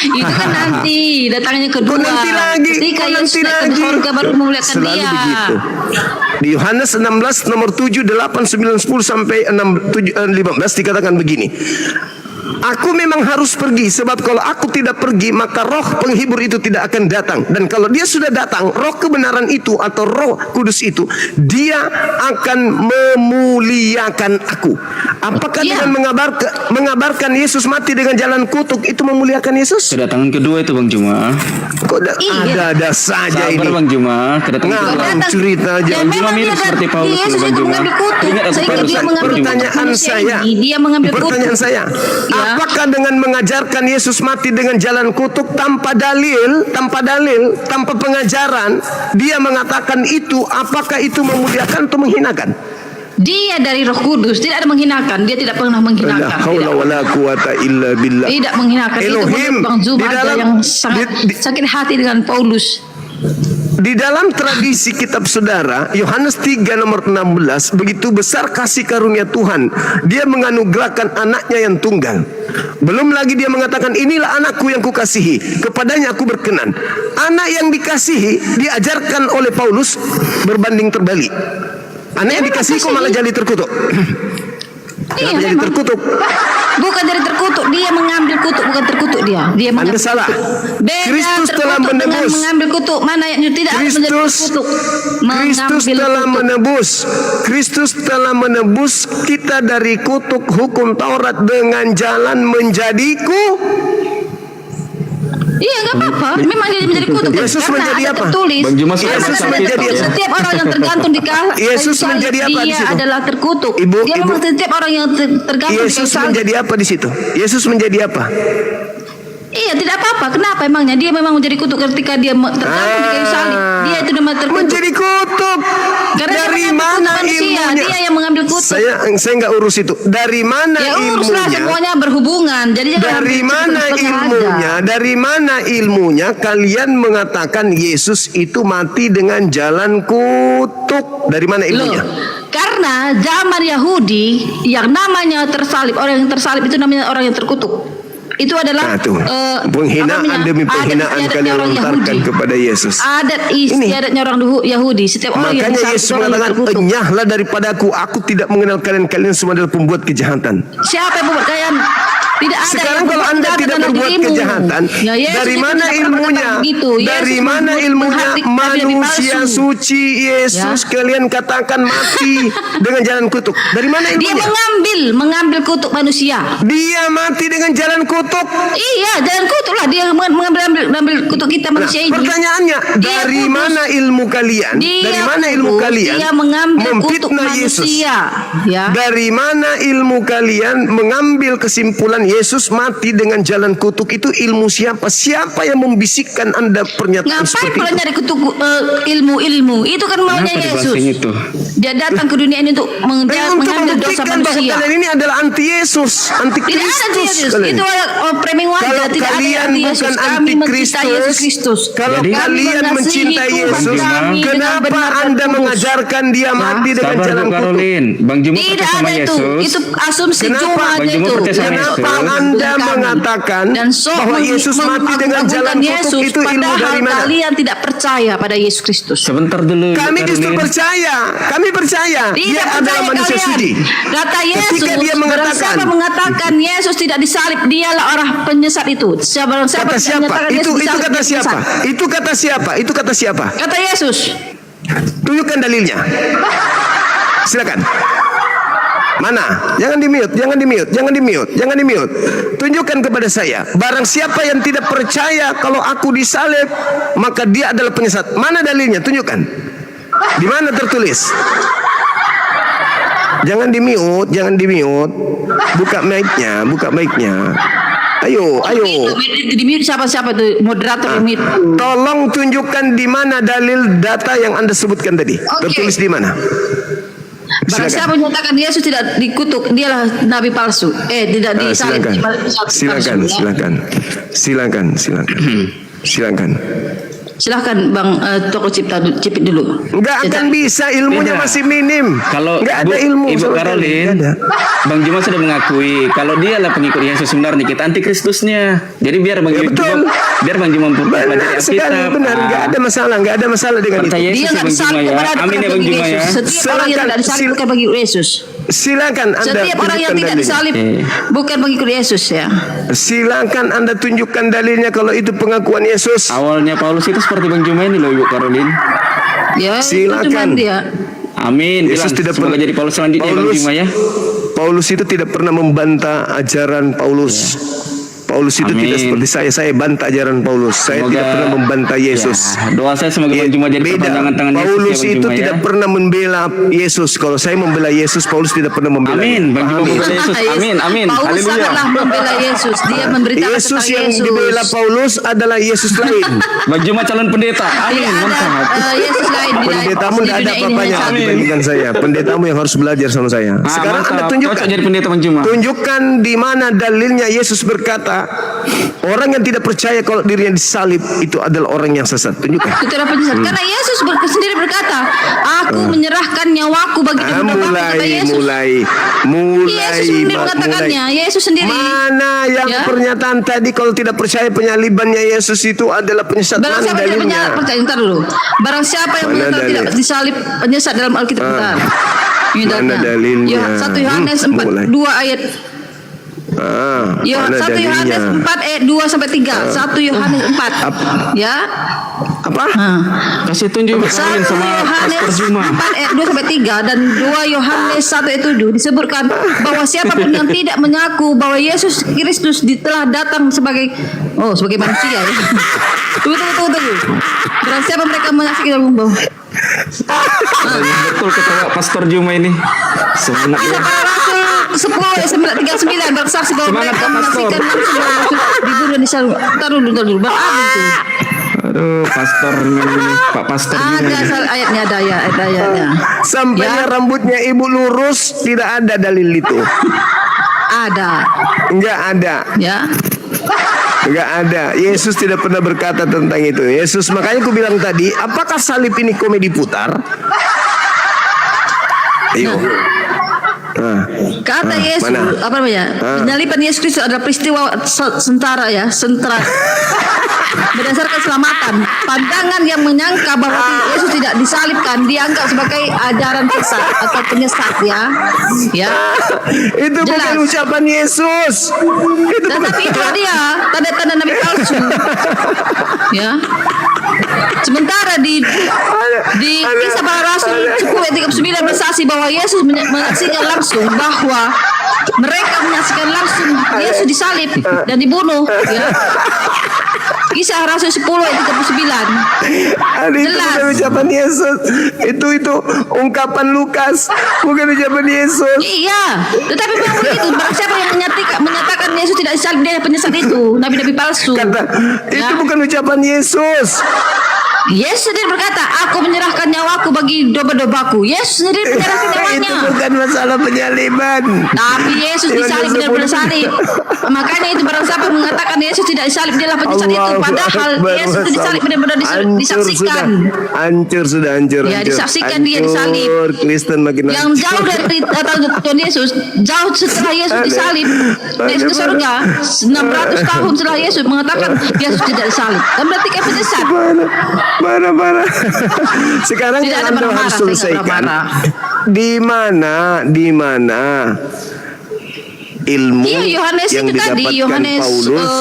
Speaker 3: Itu kan nanti datangnya kedua.
Speaker 1: Kok nanti lagi?
Speaker 3: Ketika
Speaker 1: Kok
Speaker 3: Yesus
Speaker 1: nanti
Speaker 3: naik ke
Speaker 1: lagi?
Speaker 3: surga baru memuliakan
Speaker 1: Selalu
Speaker 3: dia.
Speaker 1: begitu. Di Yohanes 16 nomor 7, 8, 9, 10 sampai 6, 7, 15 dikatakan begini. Aku memang harus pergi, sebab kalau aku tidak pergi maka roh penghibur itu tidak akan datang. Dan kalau dia sudah datang, roh kebenaran itu atau Roh Kudus itu, dia akan memuliakan aku. Apakah dengan mengabarkan Yesus mati dengan jalan kutuk itu memuliakan Yesus?
Speaker 4: Kedatangan kedua itu Bang Juma.
Speaker 1: Kok ada saja
Speaker 4: Sabar
Speaker 1: ini.
Speaker 4: Bang Juma, kedatangan kedua.
Speaker 1: Ngarang cerita aja.
Speaker 3: Dan memang
Speaker 4: mirip
Speaker 3: dia
Speaker 4: seperti Paulus
Speaker 3: Yesus
Speaker 4: dulu, Bang
Speaker 3: itu
Speaker 4: Juma.
Speaker 3: mengambil kutuk.
Speaker 4: Ingat aku
Speaker 3: Sehingga dia
Speaker 4: barusan
Speaker 3: mengambil kutuk
Speaker 1: pertanyaan
Speaker 3: manusia
Speaker 1: saya.
Speaker 3: ini. Dia mengambil kutuk.
Speaker 1: Pertanyaan saya,
Speaker 3: Ya.
Speaker 1: apakah dengan mengajarkan Yesus mati dengan jalan kutuk tanpa dalil, tanpa pengajaran, dia mengatakan itu, apakah itu memuliakan atau menghinakan?
Speaker 3: Dia dari Roh Kudus, tidak ada menghinakan. Dia tidak pernah menghinakan.
Speaker 1: La haula wala quwata illa billah.
Speaker 3: Tidak menghinakan.
Speaker 1: Elohim,
Speaker 3: Itu menurut Bang Zuma
Speaker 1: di
Speaker 3: ada
Speaker 1: dalam-
Speaker 3: yang sangat sakit hati dengan Paulus.
Speaker 1: Di dalam tradisi kitab saudara, Yohanes 3 nomor 16, begitu besar kasih karunia Tuhan, dia menganugerahkan anaknya yang tunggal. Belum lagi dia mengatakan, inilah anakku yang kukasihi, kepadanya aku berkenan. Anak yang dikasihi diajarkan oleh Paulus berbanding terbalik. Anak yang dikasihi kok malah jadi terkutuk.
Speaker 3: Iya,
Speaker 1: Jadi
Speaker 3: memang.
Speaker 1: terkutuk.
Speaker 3: Bukan dari terkutuk, dia mengambil kutuk, bukan terkutuk dia. Dia
Speaker 1: Anda
Speaker 3: mengambil
Speaker 1: salah.
Speaker 3: kutuk. Beda
Speaker 1: Kristus telah
Speaker 3: terkutuk dengan
Speaker 1: menebus.
Speaker 3: mengambil kutuk. Mana yang tidak ada menjadi terkutuk.
Speaker 1: Kristus
Speaker 3: Mengambil
Speaker 1: telah
Speaker 3: kutuk.
Speaker 1: menebus. Kristus telah menebus kita dari kutuk hukum Taurat dengan jalan menjadiku.
Speaker 3: Iya, nggak apa-apa. Memang dia menjadi kutuk.
Speaker 1: Yesus
Speaker 3: Karena
Speaker 1: menjadi
Speaker 3: ada
Speaker 1: apa?
Speaker 3: tertulis.
Speaker 4: Bang Juma sudah
Speaker 1: Yesus
Speaker 4: sakit,
Speaker 1: menjadi
Speaker 4: Pak,
Speaker 1: apa?
Speaker 4: ya.
Speaker 3: Setiap orang yang tergantung di kayu
Speaker 1: Yesus
Speaker 3: salib,
Speaker 1: menjadi apa di
Speaker 3: dia
Speaker 1: situ?
Speaker 3: adalah terkutuk.
Speaker 1: Ibu,
Speaker 3: Dia memang setiap orang yang tergantung di kayu
Speaker 1: Yesus
Speaker 3: salib.
Speaker 1: menjadi apa di situ? Yesus menjadi apa?
Speaker 3: Iya, tidak apa-apa. Kenapa emangnya? Dia memang menjadi kutuk ketika dia tergantung di kayu salib. Dia itu memang terkutuk.
Speaker 1: Menjadi kutuk.
Speaker 3: Karena dia
Speaker 1: Dari
Speaker 3: mengambil
Speaker 1: mana
Speaker 3: kutuk manusia.
Speaker 1: ilmunya?
Speaker 3: Dia yang mengambil kutuk.
Speaker 1: Saya nggak urus itu. Dari mana
Speaker 3: Ya uruslah
Speaker 1: ilmunya?
Speaker 3: semuanya berhubungan. Jadi jangan
Speaker 1: Dari
Speaker 3: ambil
Speaker 1: mana
Speaker 3: setengah
Speaker 1: ilmunya?
Speaker 3: aja.
Speaker 1: Dari mana ilmunya kalian mengatakan Yesus itu mati dengan jalan kutuk? Dari mana
Speaker 3: Loh,
Speaker 1: ilmunya?
Speaker 3: karena zaman Yahudi yang namanya tersalib, orang yang tersalib itu namanya orang yang terkutuk. Itu adalah
Speaker 1: Nah, tuh. Penghinaan demi penghinaan kalian lontarkan kepada Yesus.
Speaker 3: Adat
Speaker 1: Ini.
Speaker 3: istiadatnya orang Yahudi. Setiap orang yang
Speaker 1: Makanya
Speaker 3: disalib
Speaker 1: Yesus
Speaker 3: itu orang yang
Speaker 1: mengatakan,
Speaker 3: terkutuk.
Speaker 1: enyahlah daripadaku, aku tidak mengenal kalian, kalian semua adalah pembuat kejahatan.
Speaker 3: Siapa yang membuat kalian? Tidak ada.
Speaker 1: Sekarang
Speaker 3: yang
Speaker 1: kalau Anda
Speaker 3: berkata
Speaker 1: tidak
Speaker 3: dalam
Speaker 1: berbuat
Speaker 3: dirimu.
Speaker 1: kejahatan,
Speaker 3: Ya, Yesus
Speaker 1: dari
Speaker 3: itu
Speaker 1: mana
Speaker 3: tidak pernah
Speaker 1: ilmunya?
Speaker 3: berkata begitu. Yesus
Speaker 1: Dari mana ilmunya? Manusia suci Yesus kalian katakan mati dengan jalan kutuk. Dari mana
Speaker 3: Dia
Speaker 1: ilmunya?
Speaker 3: mengambil kutuk manusia.
Speaker 1: Dia mati dengan jalan kutuk.
Speaker 3: Iya, jalan kutuk lah dia mengambil kutuk kita
Speaker 1: Nah,
Speaker 3: manusia ini.
Speaker 1: pertanyaannya,
Speaker 3: Dia
Speaker 1: dari
Speaker 3: kudus.
Speaker 1: mana ilmu kalian?
Speaker 3: Dia
Speaker 1: Dari mana
Speaker 3: kudus,
Speaker 1: ilmu kalian
Speaker 3: dia mengambil kutuk
Speaker 1: memfitnah Yesus?
Speaker 3: manusia. Ya.
Speaker 1: Dari mana ilmu kalian mengambil kesimpulan Yesus mati dengan jalan kutuk? Itu ilmu siapa? Siapa yang membisikkan Anda pernyataan
Speaker 3: Ngapain
Speaker 1: seperti
Speaker 3: pula
Speaker 1: itu?
Speaker 3: nyari kutuk ilmu-ilmu? Itu kan maunya
Speaker 4: Kenapa
Speaker 3: Yesus.
Speaker 4: dibahasin itu?
Speaker 3: Dia datang ke dunia ini untuk
Speaker 1: Untuk
Speaker 3: mengambil dosa
Speaker 1: membuktikan bahwa
Speaker 3: manusia.
Speaker 1: kalian ini adalah anti Yesus, anti
Speaker 3: Tidak ada
Speaker 1: Kristus.
Speaker 3: Yesus.
Speaker 1: kalian.
Speaker 3: Itu framing
Speaker 1: Kalau
Speaker 3: warga. Tidak ada
Speaker 1: kalian
Speaker 3: anti Yesus.
Speaker 1: bukan
Speaker 3: Kami
Speaker 1: anti
Speaker 3: mencintai Yesus Kristus.
Speaker 1: kalau
Speaker 4: Jadi-
Speaker 1: kalian
Speaker 3: Kami
Speaker 1: mencintai
Speaker 3: mengasihi Tuhan
Speaker 1: Yesus,
Speaker 3: kami dengan
Speaker 1: kenapa
Speaker 3: benar dan
Speaker 1: Anda
Speaker 3: tulus.
Speaker 1: mengajarkan dia mati dengan
Speaker 4: Sabar
Speaker 1: jalan
Speaker 4: Bu
Speaker 1: kutuk?
Speaker 4: Karolin. Bang Juma
Speaker 3: Tidak
Speaker 4: percaya sama
Speaker 3: ada itu.
Speaker 4: Yesus.
Speaker 3: Itu asumsi
Speaker 1: Kenapa?
Speaker 3: Juma aja
Speaker 4: Bang Juma
Speaker 3: itu.
Speaker 4: percaya sama
Speaker 3: Yang
Speaker 4: Yesus.
Speaker 1: Kenapa
Speaker 3: sok
Speaker 1: Anda
Speaker 3: kami.
Speaker 1: mengatakan
Speaker 3: Dan sok
Speaker 1: bahwa Yesus mati dengan jalan kutuk?
Speaker 3: Yesus,
Speaker 1: Itu ilmu
Speaker 3: padahal
Speaker 1: dari mana?
Speaker 3: kalian tidak percaya pada Yesus Kristus.
Speaker 4: Sebentar dulu. Bu
Speaker 1: Kami justru
Speaker 4: Karolin.
Speaker 1: percaya. Kami percaya.
Speaker 3: Tidak
Speaker 1: Dia adalah
Speaker 3: percaya
Speaker 1: manusia
Speaker 3: kalian.
Speaker 1: suci.
Speaker 3: Kata Yesus,
Speaker 1: Ketika dia
Speaker 3: barang
Speaker 1: mengatakan,
Speaker 3: siapa mengatakan Yesus tidak disalib, dialah orang penyesat itu. Barang siapa
Speaker 1: kata siapa?
Speaker 3: menyatakan
Speaker 1: Itu
Speaker 3: Yesus disalib,
Speaker 1: kata
Speaker 3: dia
Speaker 1: siapa?
Speaker 3: penyesat.
Speaker 1: Itu kata siapa? Itu kata siapa?
Speaker 3: Kata Yesus.
Speaker 1: Tunjukkan dalilnya. Silakan. Mana? Jangan di-mute, jangan di-mute, jangan di-mute, jangan di-mute. Tunjukkan kepada saya. Barang siapa yang tidak percaya kalau aku disalib, maka dia adalah penyesat. Mana dalilnya? Tunjukkan. Di mana tertulis? Jangan di-mute, jangan di-mute. Buka mic-nya, buka mic-nya. Ayo, ayo.
Speaker 3: Di mute siapa-siapa tuh moderator yang mute.
Speaker 1: Tolong tunjukkan di mana dalil data yang Anda sebutkan tadi.
Speaker 3: Oke.
Speaker 1: Tertulis di mana?
Speaker 3: Barang
Speaker 1: Silakan.
Speaker 3: siapa menyatakan Yesus tidak dikutuk, dialah nabi palsu. Tidak disalib.
Speaker 1: Silakan, silakan, silakan, silakan, silakan.
Speaker 3: Silahkan Bang Toko Cipit dulu.
Speaker 1: Enggak akan bisa, ilmunya
Speaker 4: Tidak.
Speaker 1: masih minim.
Speaker 4: Kalau
Speaker 1: enggak ada
Speaker 4: Bu-
Speaker 1: ilmu
Speaker 4: Ibu
Speaker 1: sama sekali.
Speaker 4: Karolin,
Speaker 1: Nggak ada.
Speaker 4: Bang Juma sudah mengakui kalau dia adalah pengikut Yesus sebenarnya, kita anti Kristusnya. Jadi biar Bang
Speaker 1: Ya,
Speaker 4: Juma,
Speaker 1: betul.
Speaker 4: biar Bang Juma
Speaker 1: Benar
Speaker 4: pelajari
Speaker 1: sekali,
Speaker 4: Alkitab.
Speaker 1: benar. Enggak ada masalah, enggak ada masalah dengan itu.
Speaker 4: Percaya Yesus
Speaker 3: Dia
Speaker 4: ya
Speaker 3: nggak
Speaker 4: Bang Juma
Speaker 3: disalib
Speaker 4: ya.
Speaker 3: kepada
Speaker 4: Amin ya Bang
Speaker 3: bagi
Speaker 4: Juma ya.
Speaker 3: Yesus. Setiap orang yang tidak disalib bukan bagi Yesus.
Speaker 1: Silakan Anda
Speaker 3: Setiap orang yang
Speaker 1: tunjukkan
Speaker 3: tidak
Speaker 1: dalilnya.
Speaker 3: disalib bukan mengikut Yesus ya.
Speaker 1: Silakan Anda tunjukkan dalilnya kalau itu pengakuan Yesus.
Speaker 4: Awalnya Paulus itu seperti Bang Juma ini loh Ibu Karolin.
Speaker 3: Ya,
Speaker 1: Silakan.
Speaker 3: itu cuman dia.
Speaker 4: Amin.
Speaker 1: Yesus
Speaker 4: Bilang,
Speaker 1: tidak
Speaker 4: semoga
Speaker 1: pernah-
Speaker 4: jadi Paulus selanjutnya Bang Juma ya.
Speaker 1: Paulus itu tidak pernah membantah ajaran Paulus. Paulus itu
Speaker 4: Amin.
Speaker 1: tidak seperti saya bantah ajaran Paulus. Saya
Speaker 4: Semoga-
Speaker 1: tidak pernah membantah Yesus.
Speaker 4: Ya, doa saya semoga Bang Juma jadi
Speaker 1: Beda.
Speaker 4: perpanjangan tangan Yesus
Speaker 1: Paulus
Speaker 4: ya Bang
Speaker 1: itu
Speaker 4: Juma
Speaker 1: tidak
Speaker 4: ya.
Speaker 1: pernah membela Yesus. Kalau saya membela Yesus, Paulus tidak pernah membela.
Speaker 4: Amin. Bang Juma
Speaker 1: Pahami?
Speaker 4: membela Yesus. Amin. Amin.
Speaker 3: Paulus
Speaker 4: Haleluya.
Speaker 3: sangatlah membela Yesus. Dia memberitakan
Speaker 1: Yesus
Speaker 3: tentang
Speaker 1: yang
Speaker 3: Yesus.
Speaker 1: dibela Paulus adalah Yesus lain.
Speaker 4: Bang Juma calon pendeta. Amin.
Speaker 3: Tidak ada
Speaker 4: Mantap.
Speaker 3: Yesus lain di
Speaker 1: Pendetamu
Speaker 3: di
Speaker 1: tidak ada
Speaker 3: dunia ini
Speaker 1: apa-apanya
Speaker 3: hanya satu.
Speaker 1: dibandingkan saya. Pendetamu yang harus belajar sama saya. Sekarang
Speaker 4: mantap.
Speaker 1: Anda
Speaker 4: Cocok
Speaker 1: tunjukkan.
Speaker 4: jadi pendeta Bang Juma.
Speaker 1: Tunjukkan di mana dalilnya Yesus berkata, orang yang tidak percaya kalau dirinya disalib itu adalah orang yang sesat. Tunjukkan.
Speaker 3: Itu adalah penyesat. Karena Yesus sendiri berkata, aku menyerahkan nyawaku bagi kata Yesus.
Speaker 1: Mulai.
Speaker 3: Yesus sendiri mengatakannya. Yesus sendiri.
Speaker 1: Mana yang
Speaker 3: Ya.
Speaker 1: pernyataan tadi kalau tidak percaya penyalibannya Yesus itu adalah penyesat?
Speaker 3: Barang
Speaker 1: Mana
Speaker 3: siapa tidak
Speaker 1: dalilnya?
Speaker 3: percaya, bentar dulu. Barang siapa yang
Speaker 1: Mana
Speaker 3: menyatakan tidak
Speaker 1: dalil?
Speaker 3: disalib penyesat dalam Alkitab bentar. Ini
Speaker 1: Mana dalilnya?
Speaker 3: 1 Yohanes
Speaker 1: Mulai.
Speaker 3: 4 2 ayat
Speaker 1: Mana
Speaker 3: 1 Yohanes
Speaker 1: dalilnya?
Speaker 3: 4 ayat 2 sampai 3. 1 Yohanes 4. Ya.
Speaker 1: Apa?
Speaker 4: Kasih tunjuk Ibu
Speaker 3: 1
Speaker 4: Karolin sama
Speaker 3: Yohanes
Speaker 4: Pastor Juma.
Speaker 3: 4 ayat 2 sampai 3 dan 2 Yohanes 1 ayat 7 disebutkan bahwa siapapun yang tidak mengaku bahwa Yesus Kristus telah datang sebagai manusia ya. Tunggu. Barang siapa mereka menyaksikan bahwa
Speaker 4: Betul kata Pastor Juma ini. Semangat ya.
Speaker 3: para rasul 10 ayat 39 bersaksi bahwa
Speaker 4: Semangat,
Speaker 3: mereka
Speaker 4: Pak Pastor.
Speaker 3: menyaksikan langsung bahwa Yesus dibunuh dan disalib. Taruh dulu. Bang Abi itu.
Speaker 4: Aduh, Pastor ini, Pak Pastor Juma.
Speaker 3: Ada ayatnya, ada ayatnya.
Speaker 1: Sampainya
Speaker 3: Ya.
Speaker 1: rambutnya ibu lurus, tidak ada dalil itu.
Speaker 3: Ada,
Speaker 1: Enggak ada.
Speaker 3: ya.
Speaker 1: Enggak ada. Yesus tidak pernah berkata tentang itu. Yesus, makanya aku bilang tadi, apakah salib ini komedi putar? Ayo. Nah,
Speaker 3: Kata Yesus,
Speaker 1: mana?
Speaker 3: apa namanya? Penyaliban Yesus Kristus adalah peristiwa sentara ya, sentara. berdasarkan keselamatan. Pandangan yang menyangka bahwa Yesus tidak disalibkan dianggap sebagai ajaran sesat atau penyesat ya. Ya.
Speaker 1: Itu
Speaker 3: Jelas.
Speaker 1: bukan ucapan Yesus. Itu bukan.
Speaker 3: Tetapi itu dia tanda-tanda nabi palsu. Ya. Sementara di kisah para rasul 10:39 bersaksi bahwa Yesus menyaksikan langsung bahwa mereka menyaksikan langsung Yesus disalib dan dibunuh. Ya. Kisah Rasul 10:39.
Speaker 1: Itu bukan ucapan Yesus. Itu ungkapan Lukas, bukan ucapan Yesus.
Speaker 3: Iya, tetapi memang begitu. Barang siapa yang menyatakan Yesus tidak disalib, dia penyesat itu, nabi-nabi palsu.
Speaker 1: Kata, itu bukan ucapan Yesus.
Speaker 3: Yesus sendiri berkata, aku menyerahkan nyawaku bagi domba-dombaku. Yesus sendiri menyerahkan nyawanya.
Speaker 1: Itu bukan masalah penyaliban.
Speaker 3: Tapi Yesus disalib, benar-benar salib. Makanya itu barang siapa mengatakan Yesus tidak disalib, dialah penyesat itu. Padahal Yesus itu disalib, benar-benar disaksikan.
Speaker 1: Hancur sudah.
Speaker 3: Ya, disaksikan dia disalib.
Speaker 1: Kristen makin
Speaker 3: Yang jauh dari Tuhan Yesus, jauh setelah Yesus disalib, Yesus ke surga, 600 tahun setelah Yesus mengatakan Yesus tidak disalib. Dan berarti kan penyesat.
Speaker 1: Marah. Sekarang
Speaker 3: Tidak
Speaker 1: yang
Speaker 3: ada
Speaker 1: Anda
Speaker 3: marah-marah,
Speaker 1: harus
Speaker 3: saya nggak
Speaker 1: selesaikan.
Speaker 3: marah-marah.
Speaker 1: Di mana ilmu
Speaker 3: Iya, Yohanes
Speaker 1: yang
Speaker 3: itu tadi,
Speaker 1: didapatkan
Speaker 3: Yohanes,
Speaker 1: Paulus,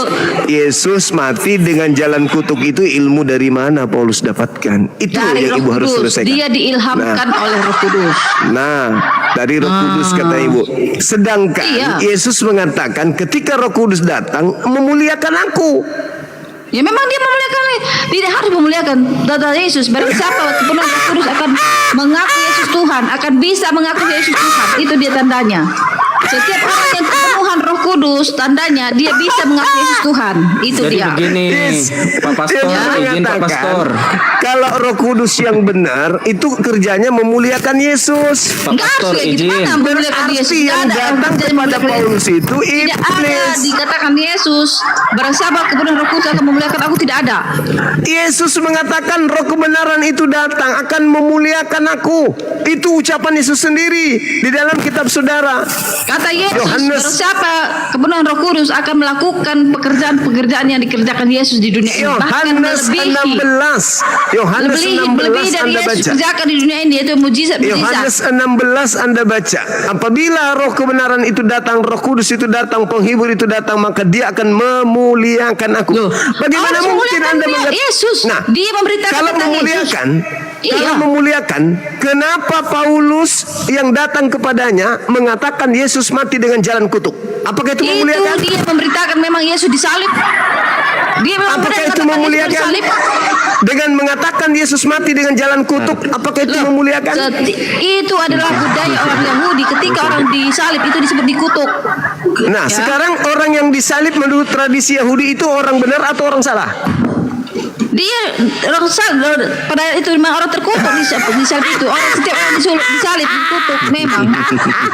Speaker 1: Yesus mati dengan jalan kutuk itu ilmu dari mana Paulus dapatkan? Itu
Speaker 3: Dari
Speaker 1: yang
Speaker 3: Roh
Speaker 1: Ibu harus
Speaker 3: Kudus.
Speaker 1: selesaikan.
Speaker 3: Dia diilhamkan oleh Roh Kudus.
Speaker 1: Nah, dari Roh Kudus kata Ibu. Sedangkan
Speaker 3: Iya.
Speaker 1: Yesus mengatakan ketika Roh Kudus datang memuliakan aku.
Speaker 3: Ya memang dia memuliakan, tidak harus memuliakan data Yesus. Barang siapa penuh Roh Kudus akan mengaku Yesus Tuhan, akan bisa mengaku Yesus Tuhan. Itu dia tandanya. Setiap orang yang kepenuhan Roh Kudus, tandanya dia bisa mengaku Yesus Tuhan. Itu
Speaker 4: Jadi
Speaker 3: dia.
Speaker 4: begini, Pak Pastor, izin Pak Pastor.
Speaker 1: Kalau Roh Kudus yang benar itu kerjanya memuliakan Yesus.
Speaker 4: Pak
Speaker 3: Enggak
Speaker 4: Pastor,
Speaker 3: harus kayak
Speaker 4: izin.
Speaker 3: gimana memuliakan Yesus.
Speaker 1: Arti yang
Speaker 3: Tidak ada
Speaker 1: datang
Speaker 3: kerjaan
Speaker 1: kepada
Speaker 3: memuliakan
Speaker 1: Paulus itu
Speaker 3: Tidak ada
Speaker 1: iblis.
Speaker 3: dikatakan Yesus. Barang siapa kepenuhan Roh Kudus akan memuliakan aku, tidak ada.
Speaker 1: Yesus mengatakan roh kebenaran itu datang akan memuliakan aku. Itu ucapan Yesus sendiri di dalam kitab saudara.
Speaker 3: Kata Yesus,
Speaker 1: Yohanes.
Speaker 3: barang siapa kepenuhan Roh Kudus akan melakukan pekerjaan-pekerjaan yang dikerjakan Yesus di dunia ini, bahkan
Speaker 1: Yohanes 16. Yohanes 16
Speaker 3: lebih dari
Speaker 1: Anda
Speaker 3: Yesus
Speaker 1: baca.
Speaker 3: kerjakan di dunia ini, yaitu mujizat.
Speaker 1: Yohanes 16 Anda baca. Apabila roh kebenaran itu datang, Roh Kudus itu datang, penghibur itu datang, maka dia akan memuliakan aku.
Speaker 3: Loh,
Speaker 1: Bagaimana
Speaker 3: Allah
Speaker 1: mungkin
Speaker 3: memuliakan
Speaker 1: Anda
Speaker 3: dia,
Speaker 1: mengatakan
Speaker 3: Yesus.
Speaker 1: Nah,
Speaker 3: Dia memberitakan
Speaker 1: kalau
Speaker 3: tentang
Speaker 1: memuliakan,
Speaker 3: Iya.
Speaker 1: kalau memuliakan, kenapa Paulus yang datang kepadanya mengatakan Yesus mati dengan jalan kutuk? Apakah itu memuliakan?
Speaker 3: Itu dia memberitakan memang Yesus disalib. Dia memang
Speaker 1: Apakah
Speaker 3: benar
Speaker 1: itu
Speaker 3: mengatakan Yesus
Speaker 1: memuliakan?
Speaker 3: disalib.
Speaker 1: Dengan mengatakan Yesus mati dengan jalan kutuk, apakah itu
Speaker 3: Loh,
Speaker 1: memuliakan?
Speaker 3: Itu adalah budaya orang Yahudi. Ketika orang disalib itu disebut dikutuk.
Speaker 1: Nah,
Speaker 3: Ya.
Speaker 1: sekarang orang yang disalib menurut tradisi Yahudi itu orang benar atau orang salah?
Speaker 3: Dia orang pada itu memang orang terkutuk di salib itu. Orang setiap orang disalib dikutuk memang.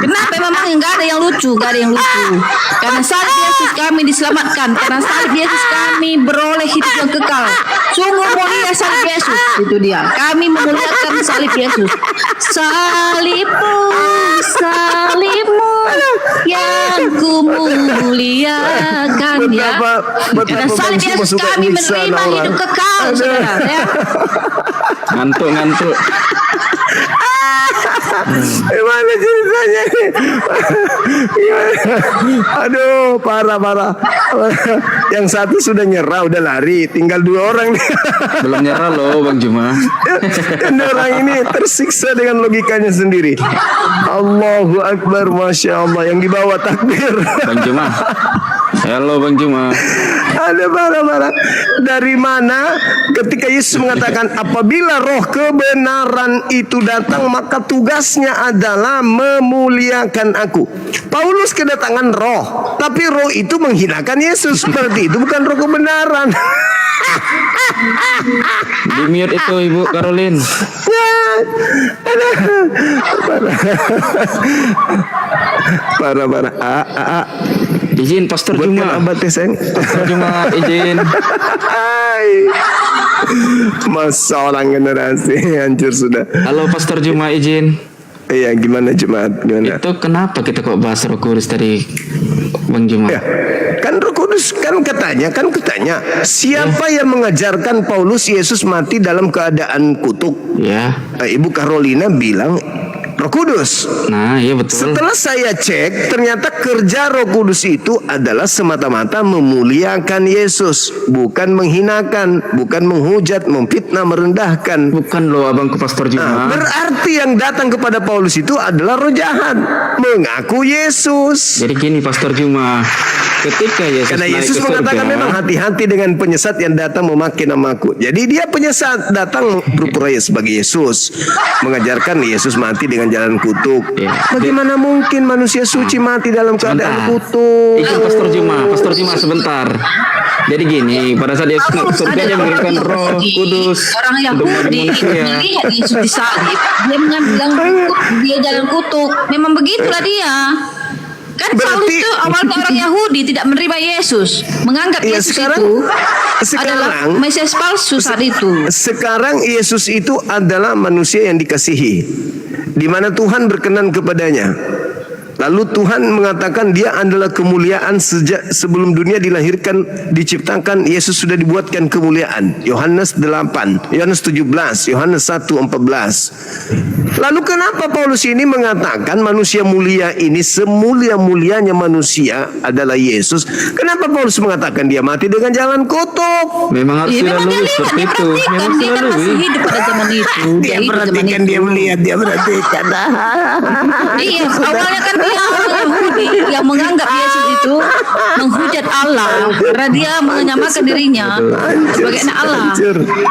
Speaker 3: Kenapa memang enggak ada yang lucu, enggak ada yang lucu. Karena salib Yesus kami diselamatkan. Karena salib Yesus kami beroleh hidup yang kekal. Sungguh mulia salib Yesus. Itu dia. Kami memuliakan salib Yesus. Salibmu, salibmu yang ku muliakan ya. Karena salib Yesus kami menerima hidup kekal, saudara ya.
Speaker 4: Ngantuk.
Speaker 1: Gimana ceritanya ini? Gimana? Aduh, parah. Yang satu sudah nyerah, udah lari. Tinggal 2 orang nih.
Speaker 4: Belum nyerah loh Bang Juma.
Speaker 1: Dan orang ini tersiksa dengan logikanya sendiri. Allahu Akbar, Masya Allah. Yang dibawa takbir.
Speaker 4: Bang Juma. Halo Bang Juma.
Speaker 1: Ada parah. Dari mana ketika Yesus mengatakan apabila roh kebenaran itu datang maka tugasnya adalah memuliakan aku. Paulus kedatangan roh, tapi roh itu menghinakan Yesus. Berarti itu bukan roh kebenaran.
Speaker 4: Di mute itu Ibu Caroline.
Speaker 1: Parah.
Speaker 4: Izin Pastor
Speaker 1: Buatkan
Speaker 4: Juma.
Speaker 1: abad ya sayang.
Speaker 4: Pastor Juma izin.
Speaker 1: Masa orang generasi hancur sudah.
Speaker 4: Halo Pastor Juma izin.
Speaker 1: Iya, gimana jemaat? Gimana?
Speaker 4: Itu kenapa kita kok bahas Roh Kudus tadi, Bang Juma?
Speaker 1: Ya, kan Roh Kudus kan katanya siapa yang mengajarkan Paulus Yesus mati dalam keadaan kutuk?
Speaker 4: Ya.
Speaker 1: Ibu Carolina bilang Roh Kudus.
Speaker 4: Nah, iya betul.
Speaker 1: Setelah saya cek, ternyata kerja Roh Kudus itu adalah semata-mata memuliakan Yesus, bukan menghinakan, bukan menghujat, memfitnah, merendahkan.
Speaker 4: Bukan loh abangku Pastor Juma.
Speaker 1: Berarti yang datang kepada Paulus itu adalah roh jahat, mengaku Yesus.
Speaker 4: Jadi gini Pastor Juma, ketika Yesus
Speaker 1: Karena
Speaker 4: naik
Speaker 1: Yesus
Speaker 4: ke
Speaker 1: mengatakan
Speaker 4: surga,
Speaker 1: memang hati-hati dengan penyesat yang datang memakai namaku. Jadi dia penyesat datang berpura sebagai Yesus, mengajarkan Yesus mati dengan jalan kutuk.
Speaker 4: Ya.
Speaker 1: Bagaimana mungkin manusia suci mati dalam keadaan kutuk?
Speaker 4: Ikut Pastor Juma sebentar. Jadi gini, pada saat Yesus naik ke surga dia mengirimkan Roh Kudus.
Speaker 3: Orang Yahudi melihat Yesus disalib, dia mengambil dia jalan kutuk. Memang begitulah dia. Kan Saulus itu awalnya orang Yahudi tidak menerima Yesus, menganggap Yesus itu adalah Mesias palsu saat itu.
Speaker 1: Sekarang Yesus itu adalah manusia yang dikasihi, di mana Tuhan berkenan kepadanya. Lalu Tuhan mengatakan dia adalah kemuliaan sejak sebelum dunia dilahirkan, diciptakan, Yesus sudah dibuatkan kemuliaan. Yohanes 8, Yohanes 17, Yohanes 1:14. Lalu kenapa Paulus ini mengatakan manusia mulia ini semulia-mulianya manusia adalah Yesus? Kenapa Paulus mengatakan dia mati dengan jalan kutuk?
Speaker 4: Memang harus dilalui seperti itu. Memang
Speaker 3: Dia kan masih hidup pada zaman itu.
Speaker 1: Dia perhatikan, dia melihat, dia perhatikan.
Speaker 3: Iya, awalnya kan dia orang Yahudi yang menganggap Yesus itu menghujat Allah karena dia menyamakan dirinya sebagai anak Allah.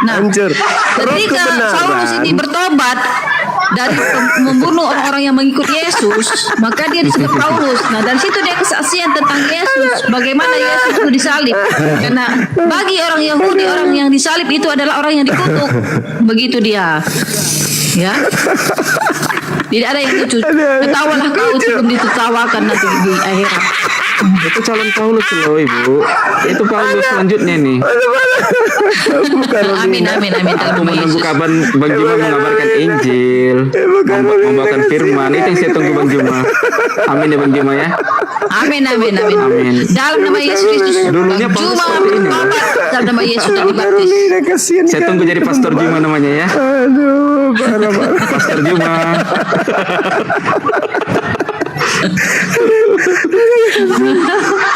Speaker 3: Nah, ketika Saulus ini bertobat dari membunuh orang-orang yang mengikut Yesus, maka dia disebut Paulus. Nah, dari situ dia kesaksian tentang Yesus, bagaimana Yesus itu disalib. Karena bagi orang Yahudi, orang yang disalib itu adalah orang yang dikutuk. Begitu dia. Ya. Tidak ada yang lucu. Ketawalah kau sebelum ditertawakan nanti di akhirat.
Speaker 4: Itu calon Paulus loh Ibu. Itu Paulus selanjutnya nih.
Speaker 3: Amin.
Speaker 4: Aku menunggu kabar Bang Juma mengabarkan Injil, membawakan firman. Itu yang saya tunggu Bang Juma. Amin ya Bang Juma ya.
Speaker 3: Amin. Dalam nama Yesus Kristus.
Speaker 4: Dulunya Paulus
Speaker 3: Juma
Speaker 4: seperti ini.
Speaker 3: dalam nama Yesus dibaptis.
Speaker 4: Saya tunggu jadi Pastor Juma namanya ya.
Speaker 1: Aduh, parah.
Speaker 4: Pastor Juma.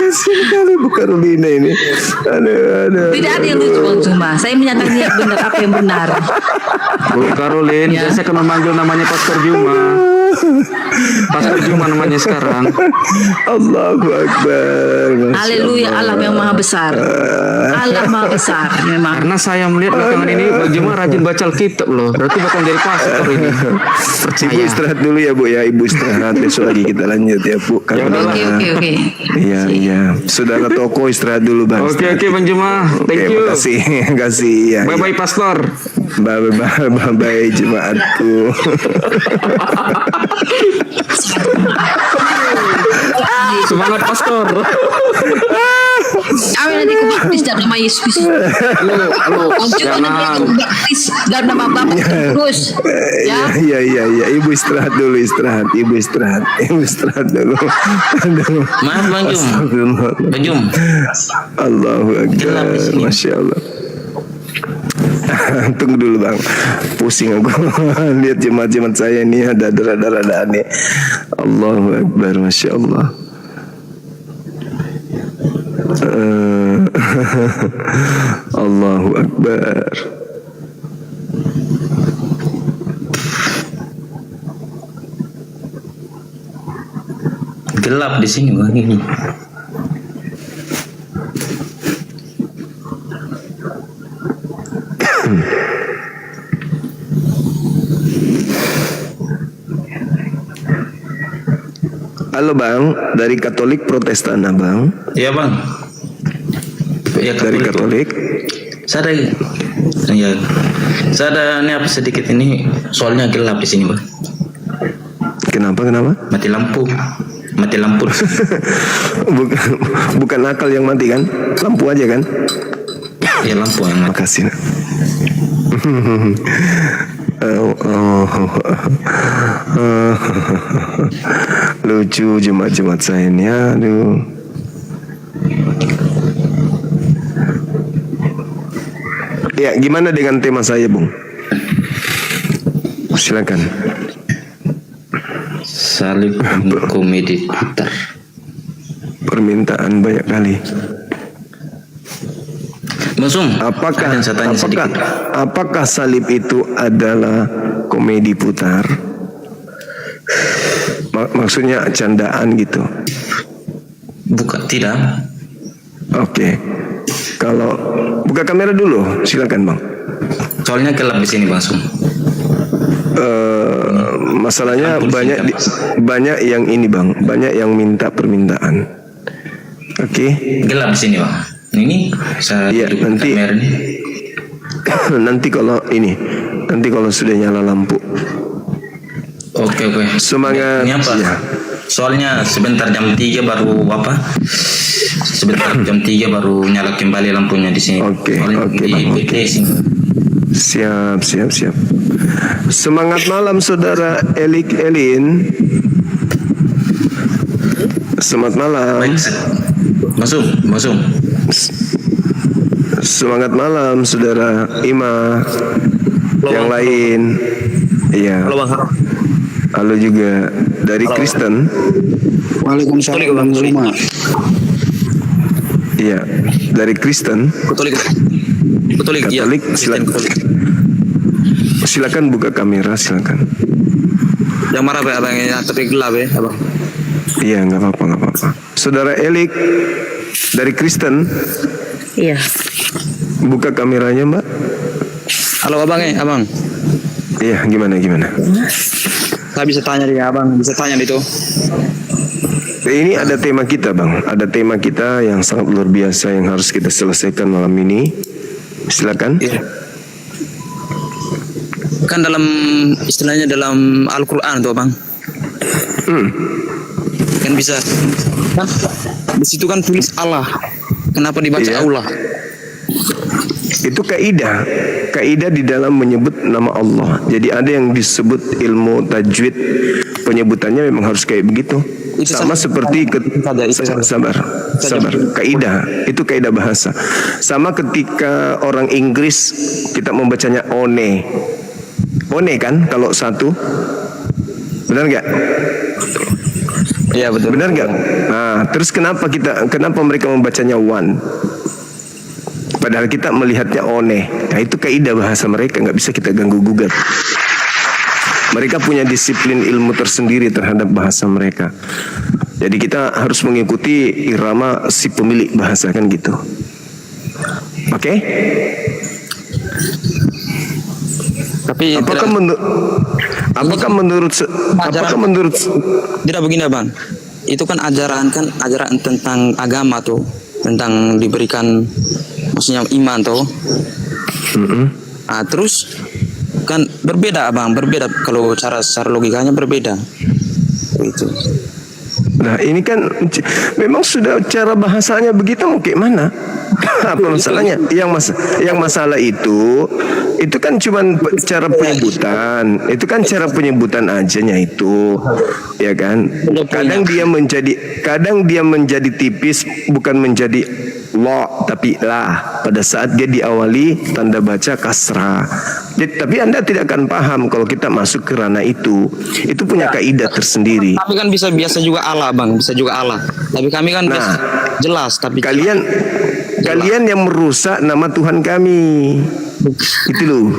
Speaker 1: Kasian kali Bu Carolina ini. Aduh.
Speaker 3: Tidak ada yang lucu Bang Juma. Saya menyatakan yang benar apa yang benar.
Speaker 4: Bu Carolin, saya akan memanggil namanya Pastor Juma. Pastor Juma namanya sekarang.
Speaker 1: Allahu Akbar.
Speaker 3: Haleluya, Allah yang maha besar. Allah maha besar memang.
Speaker 4: Karena saya melihat belakangan ini Bang Juma rajin baca Alkitab loh. Berarti bakal jadi pastor ini. Percaya.
Speaker 1: Ibu istirahat dulu ya Bu ya. Ibu istirahat, besok lagi kita lanjut ya Bu.
Speaker 3: Oke.
Speaker 1: Iya. Saudara toko istirahat dulu Bang.
Speaker 4: Oke Bang Juma. Thank you.
Speaker 1: Makasih ya.
Speaker 4: Bye Pastor.
Speaker 1: Bye jemaatku.
Speaker 4: Semangat Pastor.
Speaker 3: Amin, nanti ku baptis dalam nama Yesus. Halo. Juga nanti aku baptis dalam nama Bapa terus. Ya.
Speaker 1: Iya. Ibu istirahat dulu, Ibu istirahat dulu. Aduh.
Speaker 5: Maaf Bang Jum.
Speaker 1: Allahu Akbar. Masya Allah. Tunggu dulu Bang, pusing aku lihat jemaat-jemaat saya ini ada rada-rada aneh. Allahu Akbar, Masya Allah. Allahu Akbar.
Speaker 5: Gelap di sini Bang ini.
Speaker 1: Halo Bang, dari Katolik Protestan Bang.
Speaker 5: Iya Bang. Ya,
Speaker 1: Dari Katolik.
Speaker 5: Saya ada ini apa sedikit ini soalnya gelap di sini Bang.
Speaker 1: Kenapa?
Speaker 5: Mati lampu.
Speaker 1: Bukan akal yang mati kan? Lampu aja kan?
Speaker 5: Ya lampu yang mati.
Speaker 1: Makasih. Lucu jemaat-jemaat saya ini, aduh. Ya, gimana dengan tema saya, Bung? Silakan.
Speaker 5: Salib komedi putar.
Speaker 1: Permintaan banyak kali.
Speaker 5: Langsung.
Speaker 1: Apakah
Speaker 5: saya tanya sedikit.
Speaker 1: apakah salib itu adalah komedi putar? Maksudnya candaan gitu.
Speaker 5: Bukan, tidak.
Speaker 1: Oke. Kalau buka kamera dulu, silakan Bang.
Speaker 5: Soalnya gelap di sini Bang Sum.
Speaker 1: Masalahnya
Speaker 5: Ampun,
Speaker 1: banyak yang ini Bang, banyak yang minta permintaan. Oke.
Speaker 5: Gelap di sini Bang. Ini saya
Speaker 1: Iya, nanti
Speaker 5: kamera ini.
Speaker 1: nanti kalau sudah nyala lampu.
Speaker 5: Oke.
Speaker 1: Semangat.
Speaker 5: Ini apa?
Speaker 1: Ya.
Speaker 5: Soalnya sebentar jam 3 baru apa? Sebentar jam 3 baru nyala kembali lampunya di sini.
Speaker 1: Oke,
Speaker 5: Soalnya
Speaker 1: oke,
Speaker 5: di
Speaker 1: Bang,
Speaker 5: PT
Speaker 1: oke.
Speaker 5: sini.
Speaker 1: Siap. Semangat malam saudara Elik Elin. Semangat malam.
Speaker 5: Baik, masuk.
Speaker 1: Semangat malam saudara Ima. Yang lain. Iya. Halo juga dari Kristen.
Speaker 6: Waalaikumsalam Bang Zuma.
Speaker 1: Iya, dari Kristen.
Speaker 6: Katolik ya.
Speaker 1: Katolik, silakan buka kamera, silakan.
Speaker 6: Yang marah Pak abang ya, tapi gelap ya abang.
Speaker 1: Iya, nggak apa-apa. Saudara Elik dari Kristen.
Speaker 7: Iya.
Speaker 1: Buka kameranya, Mbak.
Speaker 6: Halo abang abang.
Speaker 1: Iya, gimana?
Speaker 6: Saya bisa tanya dia abang, bisa tanya itu.
Speaker 1: Ini ada tema kita, Bang. Ada tema kita yang sangat luar biasa yang harus kita selesaikan malam ini. Silakan.
Speaker 6: Iya. Kan dalam istilahnya dalam Al-Qur'an tuh abang. Kan bisa kan di situ kan tulis Allah. Kenapa dibaca
Speaker 1: Iya.
Speaker 6: Allah?
Speaker 1: Itu kaidah di dalam menyebut nama Allah. Jadi ada yang disebut ilmu tajwid, penyebutannya memang harus kayak begitu.
Speaker 6: Itu
Speaker 1: Sama seperti sabar. Kaidah itu kaidah bahasa. Sama ketika orang Inggris kita membacanya one kan kalau satu, benar nggak?
Speaker 6: Iya betul.
Speaker 1: Benar nggak? Nah, terus kenapa mereka membacanya one? Padahal kita melihatnya one. Nah, itu kaidah bahasa mereka, nggak bisa kita ganggu gugat. Mereka punya disiplin ilmu tersendiri terhadap bahasa mereka. Jadi kita harus mengikuti irama si pemilik bahasa kan gitu. Oke?
Speaker 6: Tapi
Speaker 1: Apakah menurut
Speaker 6: tidak begini abang? Itu kan ajaran tentang agama tuh, tentang diberikan maksudnya iman tuh. Nah, terus kan berbeda kalau cara logikanya berbeda. Itu.
Speaker 1: Nah, ini kan memang sudah cara bahasanya begitu, mau kayak mana? Apa masalahnya? Yang masalah itu kan cuman cara penyebutan. Itu kan cara penyebutan ajanya itu. Ya kan? Kadang dia menjadi tipis, bukan menjadi lo tapi lah pada saat dia diawali tanda baca kasrah. Tapi Anda tidak akan paham kalau kita masuk ke ranah itu. Itu punya kaidah tersendiri.
Speaker 6: Tapi kan biasa juga Allah, Bang, bisa juga Allah. Tapi kami kan jelas, tapi
Speaker 1: kalian yang merusak nama Tuhan kami. Itu loh.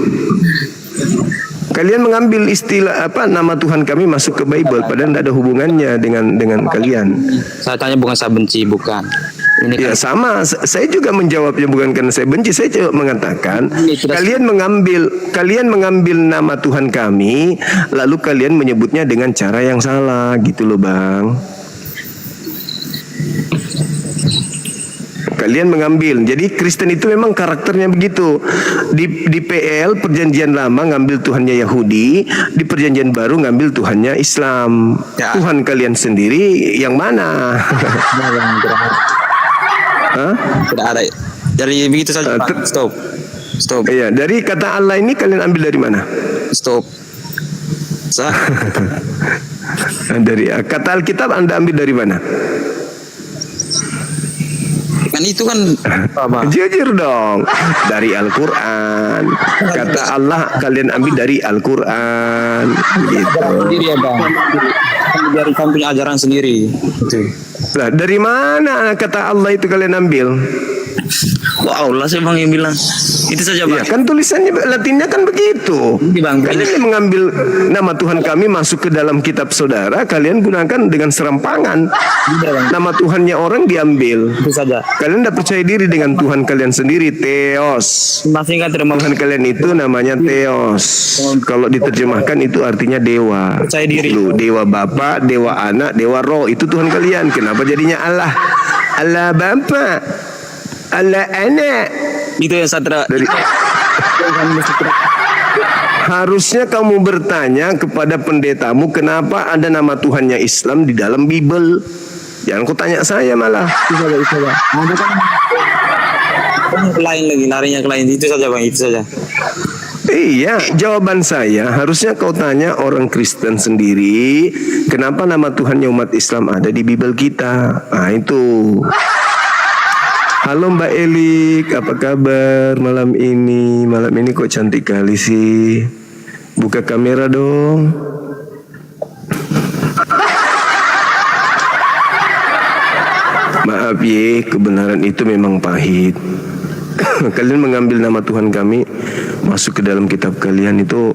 Speaker 1: Kalian mengambil istilah nama Tuhan kami masuk ke Bible padahal tidak ada hubungannya dengan kalian.
Speaker 6: Saya tanya bukan saya benci, bukan. Ini
Speaker 1: Ya
Speaker 6: kan
Speaker 1: sama, saya juga menjawabnya bukan karena saya benci, saya coba mengatakan kalian mengambil nama Tuhan kami, lalu kalian menyebutnya dengan cara yang salah, gitu loh Bang. Kalian mengambil, jadi Kristen itu memang karakternya begitu. Di PL Perjanjian Lama ngambil Tuhannya Yahudi, di Perjanjian Baru ngambil Tuhannya Islam.
Speaker 6: Ya.
Speaker 1: Tuhan kalian sendiri yang mana?
Speaker 6: tidak ada. Jadi begitu saja, Pak. Stop. Stop.
Speaker 1: Iya, dari kata Allah ini kalian ambil dari mana?
Speaker 6: Stop.
Speaker 1: Dari kata Alkitab Anda ambil dari mana?
Speaker 6: Kan itu kan apa?
Speaker 1: Jujur dong. Dari Al-Quran. Kata Allah kalian ambil dari Al-Quran. Gitu.
Speaker 6: Sendiri ya bang. Dari kamu punya ajaran sendiri. Itu.
Speaker 1: Nah, dari mana kata Allah itu kalian ambil?
Speaker 6: Kok Allah sih bang yang bilang? Itu saja bang.
Speaker 1: Ya kan tulisannya Latinnya kan begitu.
Speaker 6: Ini bang.
Speaker 1: Kalian yang mengambil nama Tuhan kami masuk ke dalam kitab saudara, kalian gunakan dengan serampangan. Nama Tuhannya orang diambil.
Speaker 6: Itu saja.
Speaker 1: Kalian tidak percaya diri dengan Tuhan kalian sendiri, Theos.
Speaker 6: Masih ingat terima
Speaker 1: Tuhan kalian itu namanya Theos. Kalau diterjemahkan itu artinya dewa.
Speaker 6: Percaya diri.
Speaker 1: Loh, dewa Bapa, dewa Anak, dewa Roh, itu Tuhan kalian. Kenapa jadinya Allah? Allah Bapa, Allah Anak.
Speaker 6: Itu yang saya
Speaker 1: Dari harusnya kamu bertanya kepada pendetamu kenapa ada nama Tuhannya Islam di dalam Bible. Jangan kau tanya saya malah.
Speaker 6: itu saja. Lain lagi, larinya ke lain. Itu saja bang, itu saja.
Speaker 1: Iya, jawaban saya harusnya kau tanya orang Kristen sendiri, kenapa nama Tuhannya umat Islam ada di Bible kita. Nah itu. Halo Mbak Elik, apa kabar malam ini? Malam ini kok cantik kali sih. Buka kamera dong. Maaf ye, kebenaran itu memang pahit. Kalian mengambil nama Tuhan kami masuk ke dalam kitab kalian itu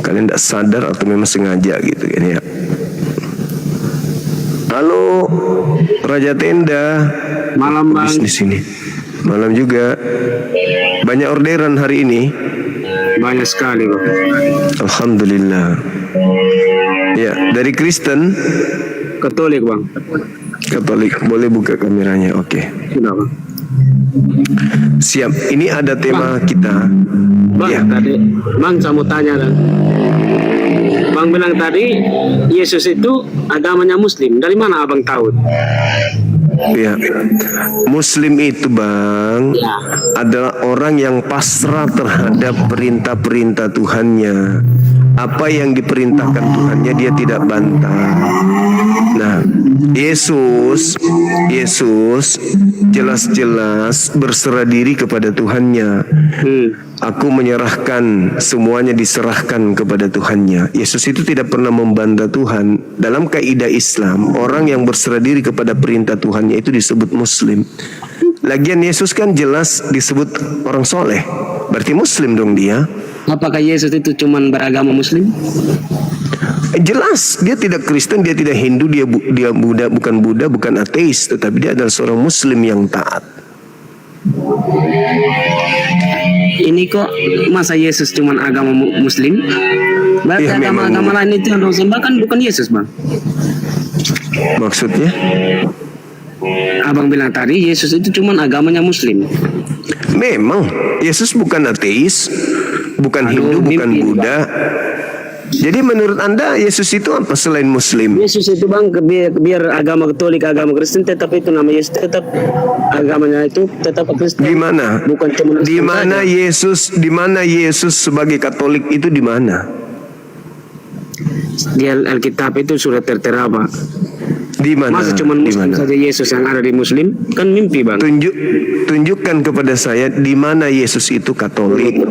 Speaker 1: kalian tidak sadar atau memang sengaja gitu kan ya. Halo Raja Tenda.
Speaker 7: Malam bang.
Speaker 1: Bisnis ini. Malam juga. Banyak orderan hari ini.
Speaker 7: Banyak sekali bang.
Speaker 1: Alhamdulillah. Ya, dari Kristen.
Speaker 7: Katolik bang.
Speaker 1: Katolik. Boleh buka kameranya. Oke.
Speaker 7: Sudah bang.
Speaker 1: Siap. Ini ada tema kita.
Speaker 7: Bang
Speaker 1: Ya.
Speaker 7: tadi, bang saya mau tanya dan bang bilang tadi Yesus itu agamanya Muslim. Dari mana abang tahu?
Speaker 1: Ya, Muslim itu bang adalah orang yang pasrah terhadap perintah-perintah Tuhannya. Apa yang diperintahkan Tuhannya dia tidak bantah. Nah, Yesus jelas-jelas berserah diri kepada Tuhannya. Aku menyerahkan, semuanya diserahkan kepada Tuhannya. Yesus itu tidak pernah membantah Tuhan. Dalam kaidah Islam, orang yang berserah diri kepada perintah Tuhannya itu disebut Muslim. Lagian Yesus kan jelas disebut orang soleh. Berarti Muslim dong dia.
Speaker 7: Apakah Yesus itu cuman beragama Muslim?
Speaker 1: Jelas dia tidak Kristen, dia tidak Hindu, dia Buddha, bukan ateis, tetapi dia adalah seorang Muslim yang taat.
Speaker 7: Ini kok masa Yesus cuman agama Muslim? Berarti
Speaker 1: Ya,
Speaker 7: agama-agama lain itu yang sembah kan bukan Yesus bang.
Speaker 1: Maksudnya?
Speaker 7: Abang bilang tadi Yesus itu cuman agamanya Muslim.
Speaker 1: Memang Yesus bukan ateis, bukan Hindu, bukan
Speaker 7: mimpi,
Speaker 1: Buddha. Jadi menurut Anda Yesus itu apa selain Muslim?
Speaker 7: Yesus itu bang biar agama Katolik, agama Kristen tetap itu nama Yesus tetap agamanya itu tetap Kristen.
Speaker 1: Di mana?
Speaker 7: Bukan cuma
Speaker 1: Di mana Yesus? Di mana Yesus sebagai Katolik itu di mana?
Speaker 7: Di Alkitab itu sudah tertera pak.
Speaker 1: Di mana?
Speaker 7: Masa cuma
Speaker 1: Di
Speaker 7: Muslim
Speaker 1: mana?
Speaker 7: saja Yesus yang ada di Muslim kan mimpi bang.
Speaker 1: Tunjukkan kepada saya di mana Yesus itu Katolik.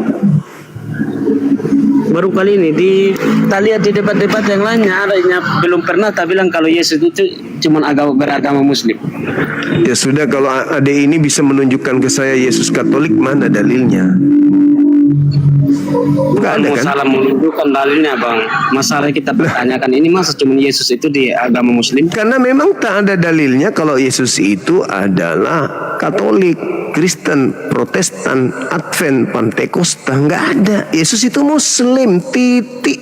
Speaker 7: Baru kali ini kita lihat di debat-debat yang lainnya adanya belum pernah tak bilang kalau Yesus itu cuma beragama Muslim.
Speaker 1: Ya sudah, kalau adik ini bisa menunjukkan ke saya Yesus Katolik, mana dalilnya? Enggak ada kan?
Speaker 7: Salah menunjukkan dalilnya bang. Masalah kita pertanyakan ini masa cuma Yesus itu di agama Muslim?
Speaker 1: Karena memang tak ada dalilnya kalau Yesus itu adalah Katolik, Kristen, Protestan, Advent, Pantekosta. Enggak ada. Yesus itu Muslim, titik.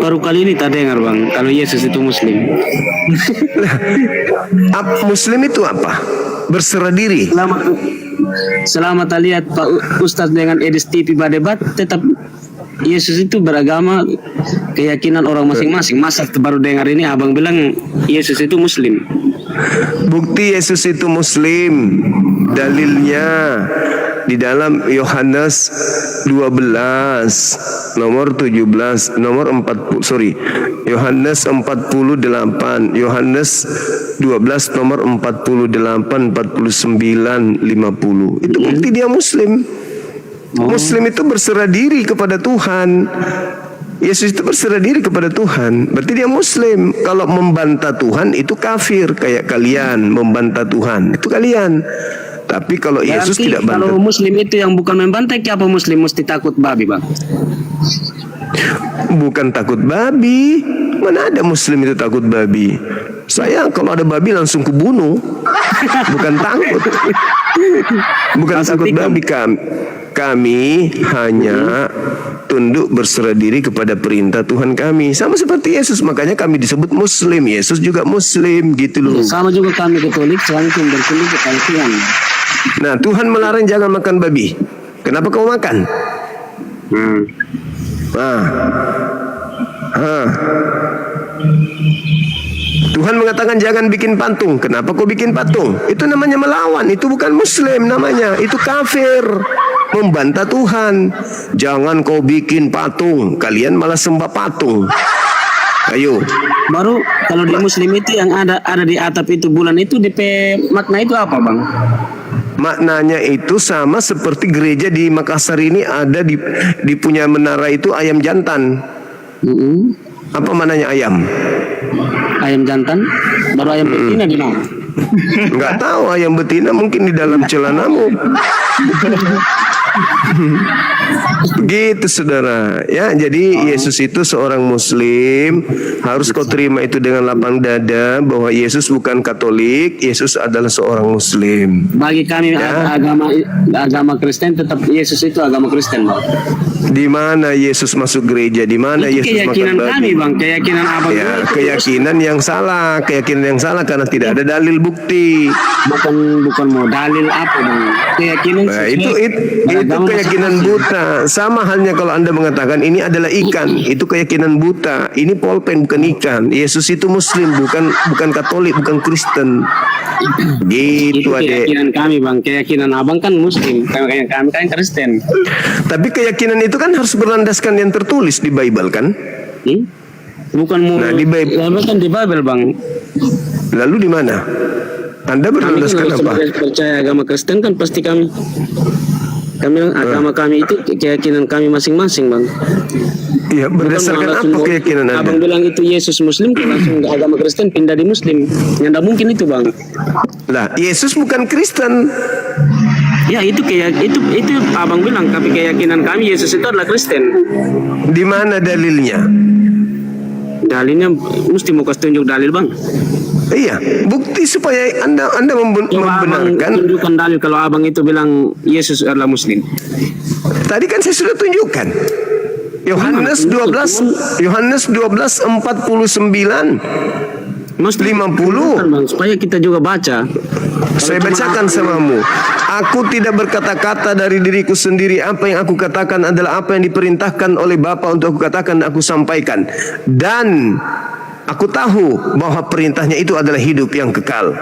Speaker 7: Baru kali ini tak dengar bang kalau Yesus itu Muslim.
Speaker 1: Muslim itu apa? Berserah diri.
Speaker 7: Selama tak lihat Pak Ustadz dengan Edis TV berdebat, tetap Yesus itu beragama keyakinan orang masing-masing. Masa baru dengar ini abang bilang Yesus itu Muslim.
Speaker 1: Bukti Yesus itu Muslim, dalilnya di dalam Yohanes 12 nomor 17 nomor 40 Yohanes 48, Yohanes 12 nomor 48, 49, 50. Itu bukti dia Muslim. Muslim itu berserah diri kepada Tuhan. Yesus itu berserah diri kepada Tuhan, berarti dia Muslim. Kalau membantah Tuhan itu kafir, kayak kalian membantah Tuhan itu kalian. Tapi kalau Yesus
Speaker 7: Berarti
Speaker 1: tidak bantah.
Speaker 7: Kalau Muslim itu yang bukan membantah, apa Muslim mesti takut babi, Bang?
Speaker 1: Bukan takut babi. Mana ada Muslim itu takut babi? Saya kalau ada babi langsung kubunuh. Bukan takut. Bukan
Speaker 7: Langsung
Speaker 1: takut
Speaker 7: tikam.
Speaker 1: babi kami hanya tunduk berserah diri kepada perintah Tuhan kami. Sama seperti Yesus, makanya kami disebut Muslim. Yesus juga Muslim, gitu loh.
Speaker 7: Sama juga kami Katolik, selalu bertunduk kepada Tuhan.
Speaker 1: Nah, Tuhan melarang jangan makan babi. Kenapa kau makan? Tuhan mengatakan jangan bikin patung. Kenapa kau bikin patung? Itu namanya melawan. Itu bukan Muslim namanya. Itu kafir. Membantah Tuhan. Jangan kau bikin patung. Kalian malah sembah patung. Ayo.
Speaker 7: Baru kalau di Muslim itu yang ada di atap itu bulan itu DP makna itu apa, Bang?
Speaker 1: Maknanya itu sama seperti gereja di Makassar ini ada di punya menara itu ayam jantan. Apa maknanya ayam?
Speaker 7: Ayam jantan, baru ayam betina di mana?
Speaker 1: Enggak tahu, ayam betina mungkin di dalam celanamu. Begitu saudara ya. Jadi Yesus itu seorang Muslim. Harus kau terima itu dengan lapang dada, bahwa Yesus bukan Katolik. Yesus adalah seorang Muslim.
Speaker 7: Bagi kami agama Kristen, tetap Yesus itu agama Kristen, Bang.
Speaker 1: Di mana Yesus masuk gereja? Di mana
Speaker 7: Itu
Speaker 1: Yesus makan
Speaker 7: keyakinan
Speaker 1: babi?
Speaker 7: kami, Bang. Keyakinan abang
Speaker 1: Ya,
Speaker 7: itu
Speaker 1: keyakinan yang salah. Keyakinan yang salah karena tidak ada dalil bukti.
Speaker 7: bukan mau dalil apa, Bang. Keyakinan
Speaker 1: Nah,
Speaker 7: sesuai
Speaker 1: itu
Speaker 7: beragama
Speaker 1: keyakinan
Speaker 7: masing-masing.
Speaker 1: buta. Sama halnya kalau Anda mengatakan ini adalah ikan, itu keyakinan buta. Ini pulpen bukan ikan. Yesus itu Muslim, bukan Katolik, bukan Kristen. Gitu
Speaker 7: Itu
Speaker 1: adek.
Speaker 7: keyakinan kami, Bang. Keyakinan abang kan Muslim, kami kan Kristen.
Speaker 1: Tapi keyakinan itu kan harus berlandaskan yang tertulis di Bible kan?
Speaker 7: Bukan mau
Speaker 1: Nah, di Bible.
Speaker 7: lalu kan di Bible, Bang.
Speaker 1: Lalu di mana? Anda
Speaker 7: Kami kan
Speaker 1: berlandaskan
Speaker 7: kalau
Speaker 1: apa?
Speaker 7: percaya agama Kristen kan pasti kami agama kami itu keyakinan kami masing-masing, Bang.
Speaker 1: Iya, berdasarkan
Speaker 7: Bukan
Speaker 1: apa keyakinan Anda?
Speaker 7: Abang bilang itu Yesus Muslim, langsung ke agama Kristen pindah di Muslim. Yang tidak mungkin itu, Bang.
Speaker 1: Lah, Yesus bukan Kristen.
Speaker 7: Ya itu abang bilang, tapi keyakinan kami Yesus itu adalah Kristen.
Speaker 1: Di mana dalilnya?
Speaker 7: Dalilnya mesti mau kasih tunjuk dalil, Bang.
Speaker 1: Iya, bukti supaya Anda
Speaker 7: Coba abang
Speaker 1: membenarkan.
Speaker 7: tunjukkan dalil kalau abang itu bilang Yesus adalah Muslim.
Speaker 1: Tadi kan saya sudah tunjukkan. Yohanes 12:49.
Speaker 7: Mesti
Speaker 1: 50.
Speaker 7: tunjukkan, Bang, supaya kita juga baca.
Speaker 1: Saya bacakan samamu. Aku tidak berkata-kata dari diriku sendiri. Apa yang aku katakan adalah apa yang diperintahkan oleh Bapa untuk aku katakan dan aku sampaikan. Dan aku tahu bahwa perintahnya itu adalah hidup yang kekal.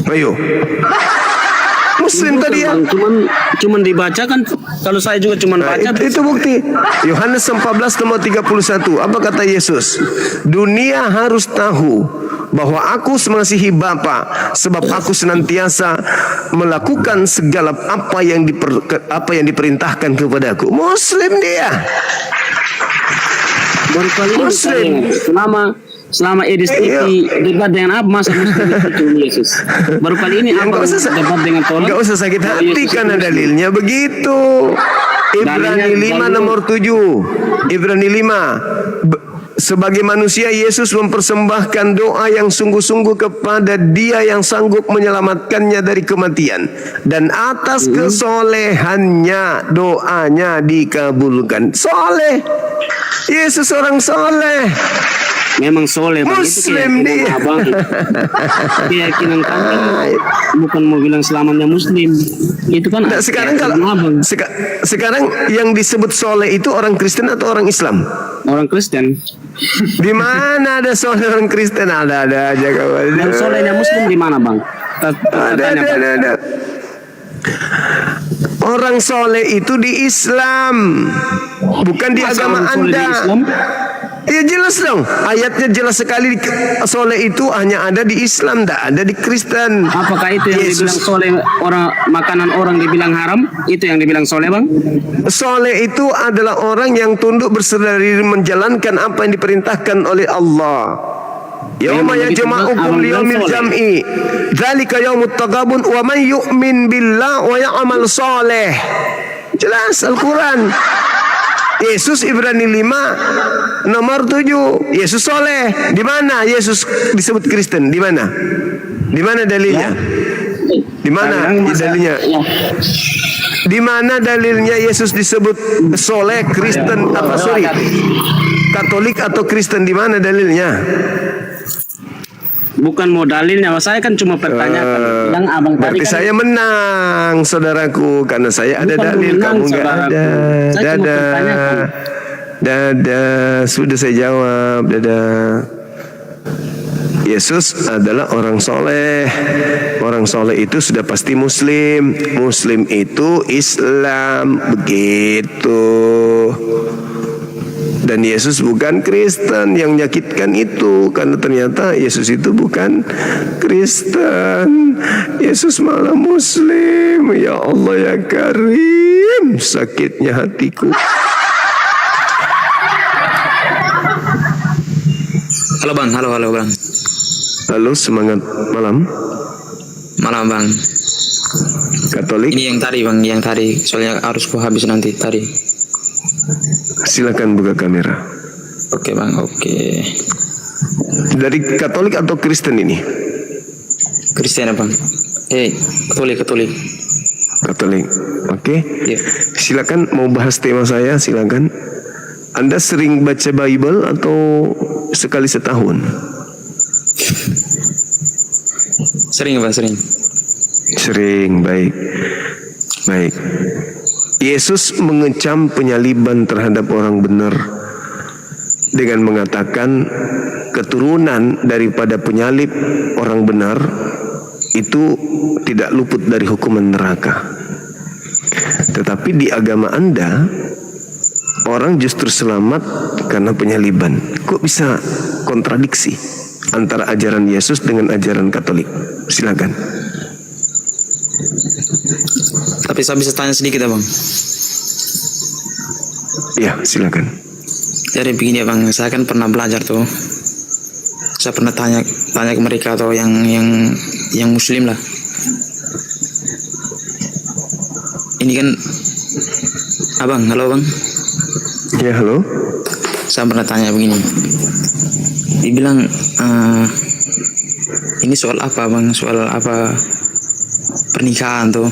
Speaker 1: Ayo. Muslim tadi ya.
Speaker 7: Bang, cuman dibacakan. Kalau saya juga cuman
Speaker 1: Nah,
Speaker 7: baca.
Speaker 1: itu bukti. Yohanes 14 nomor 31. Apa kata Yesus? Dunia harus tahu bahwa aku mengasihi Bapa, sebab aku senantiasa melakukan segala apa yang diperintahkan kepadaku. Muslim dia.
Speaker 7: Baru kali ini
Speaker 1: Muslim.
Speaker 7: selama Edis TV debat dengan apa masa Muslim itu Yesus. Baru kali ini
Speaker 1: Yang
Speaker 7: abang debat dengan tolak.
Speaker 1: Gak usah sakit
Speaker 7: bahwa
Speaker 1: hati
Speaker 7: Yesus
Speaker 1: karena
Speaker 7: itu Muslim.
Speaker 1: dalilnya begitu. Ibrani 5 nomor 7. Ibrani 5. Sebagai manusia Yesus mempersembahkan doa yang sungguh-sungguh kepada Dia yang sanggup menyelamatkannya dari kematian, dan atas kesolehannya doanya dikabulkan. Soleh. Yesus orang soleh.
Speaker 7: memang soleh bang.
Speaker 1: Muslim
Speaker 7: itu
Speaker 1: dia.
Speaker 7: abang. Keyakinan kami bukan mau bilang selamanya Muslim. Itu kan
Speaker 1: Nah, sekarang kalau
Speaker 7: abang.
Speaker 1: sekarang yang disebut soleh itu orang Kristen atau orang Islam?
Speaker 7: Orang Kristen.
Speaker 1: Di mana ada soleh orang Kristen? Ada aja kawan.
Speaker 7: Dan solehnya Muslim di mana bang?
Speaker 1: Ada. Orang soleh itu di Islam, bukan di
Speaker 7: Masa
Speaker 1: agama
Speaker 7: orang soleh di
Speaker 1: Anda.
Speaker 7: Islam?
Speaker 1: Ya jelas dong, ayatnya jelas sekali. Soleh itu hanya ada di Islam, tidak ada di Kristen.
Speaker 7: Apakah itu yang dibilang soleh orang makanan orang dibilang haram? Itu yang dibilang soleh bang?
Speaker 1: Soleh itu adalah orang yang tunduk berserah diri menjalankan apa yang diperintahkan oleh Allah. Yauma yajma'ukum liyaumil jam'i dzalika yaumut taghabun wa man yu'min billah wa ya'mal saleh. Jelas Al-Quran. Yesus Ibrani 5 nomor 7. Yesus soleh. Di mana Yesus disebut Kristen? Di mana? Di mana dalilnya? Di mana dalilnya? Di mana dalilnya Yesus disebut soleh, Kristen apa sorry? Katolik atau Kristen, di mana dalilnya?
Speaker 7: Bukan mau dalilnya, saya kan cuma pertanyakan. Yang abang tadi
Speaker 1: Berarti
Speaker 7: kan
Speaker 1: saya menang, saudaraku, karena saya ada
Speaker 7: Bukan
Speaker 1: dalil,
Speaker 7: menang,
Speaker 1: kamu nggak
Speaker 7: saudaraku.
Speaker 1: ada.
Speaker 7: Saya cuma pertanyakan.
Speaker 1: Dadah, sudah saya jawab, dadah. Yesus adalah orang soleh. Orang soleh itu sudah pasti Muslim. Muslim itu Islam, begitu. Dan Yesus bukan Kristen. Yang menyakitkan itu karena ternyata Yesus itu bukan Kristen. Yesus malah Muslim. Ya Allah ya Karim, sakitnya hatiku.
Speaker 6: Halo bang, halo bang.
Speaker 1: Halo, semangat malam.
Speaker 6: Malam bang.
Speaker 1: Katolik.
Speaker 6: Ini yang tadi bang, yang tadi. Soalnya harus ku habis nanti tadi.
Speaker 1: Silakan buka kamera.
Speaker 6: Oke bang, oke.
Speaker 1: Dari Katolik atau Kristen ini?
Speaker 6: Kristen bang. Katolik.
Speaker 1: Katolik. Oke.
Speaker 6: Iya.
Speaker 1: Silakan mau bahas tema saya, silakan. Anda sering baca Bible atau sekali setahun?
Speaker 6: Sering bang, sering.
Speaker 1: Sering, baik. Baik. Yesus mengecam penyaliban terhadap orang benar dengan mengatakan keturunan daripada penyalib orang benar itu tidak luput dari hukuman neraka. Tetapi di agama Anda orang justru selamat karena penyaliban. Kok bisa kontradiksi antara ajaran Yesus dengan ajaran Katolik? Silakan.
Speaker 6: Tapi saya bisa tanya sedikit ya bang.
Speaker 1: Ya, silakan.
Speaker 6: Jadi begini ya bang, saya kan pernah belajar tuh. Saya pernah tanya ke mereka atau yang Muslim lah. Ini kan, abang, halo bang.
Speaker 1: Ya, halo.
Speaker 6: Saya pernah tanya begini. Dibilang ini soal apa bang? Soal apa? Pernikahan tuh.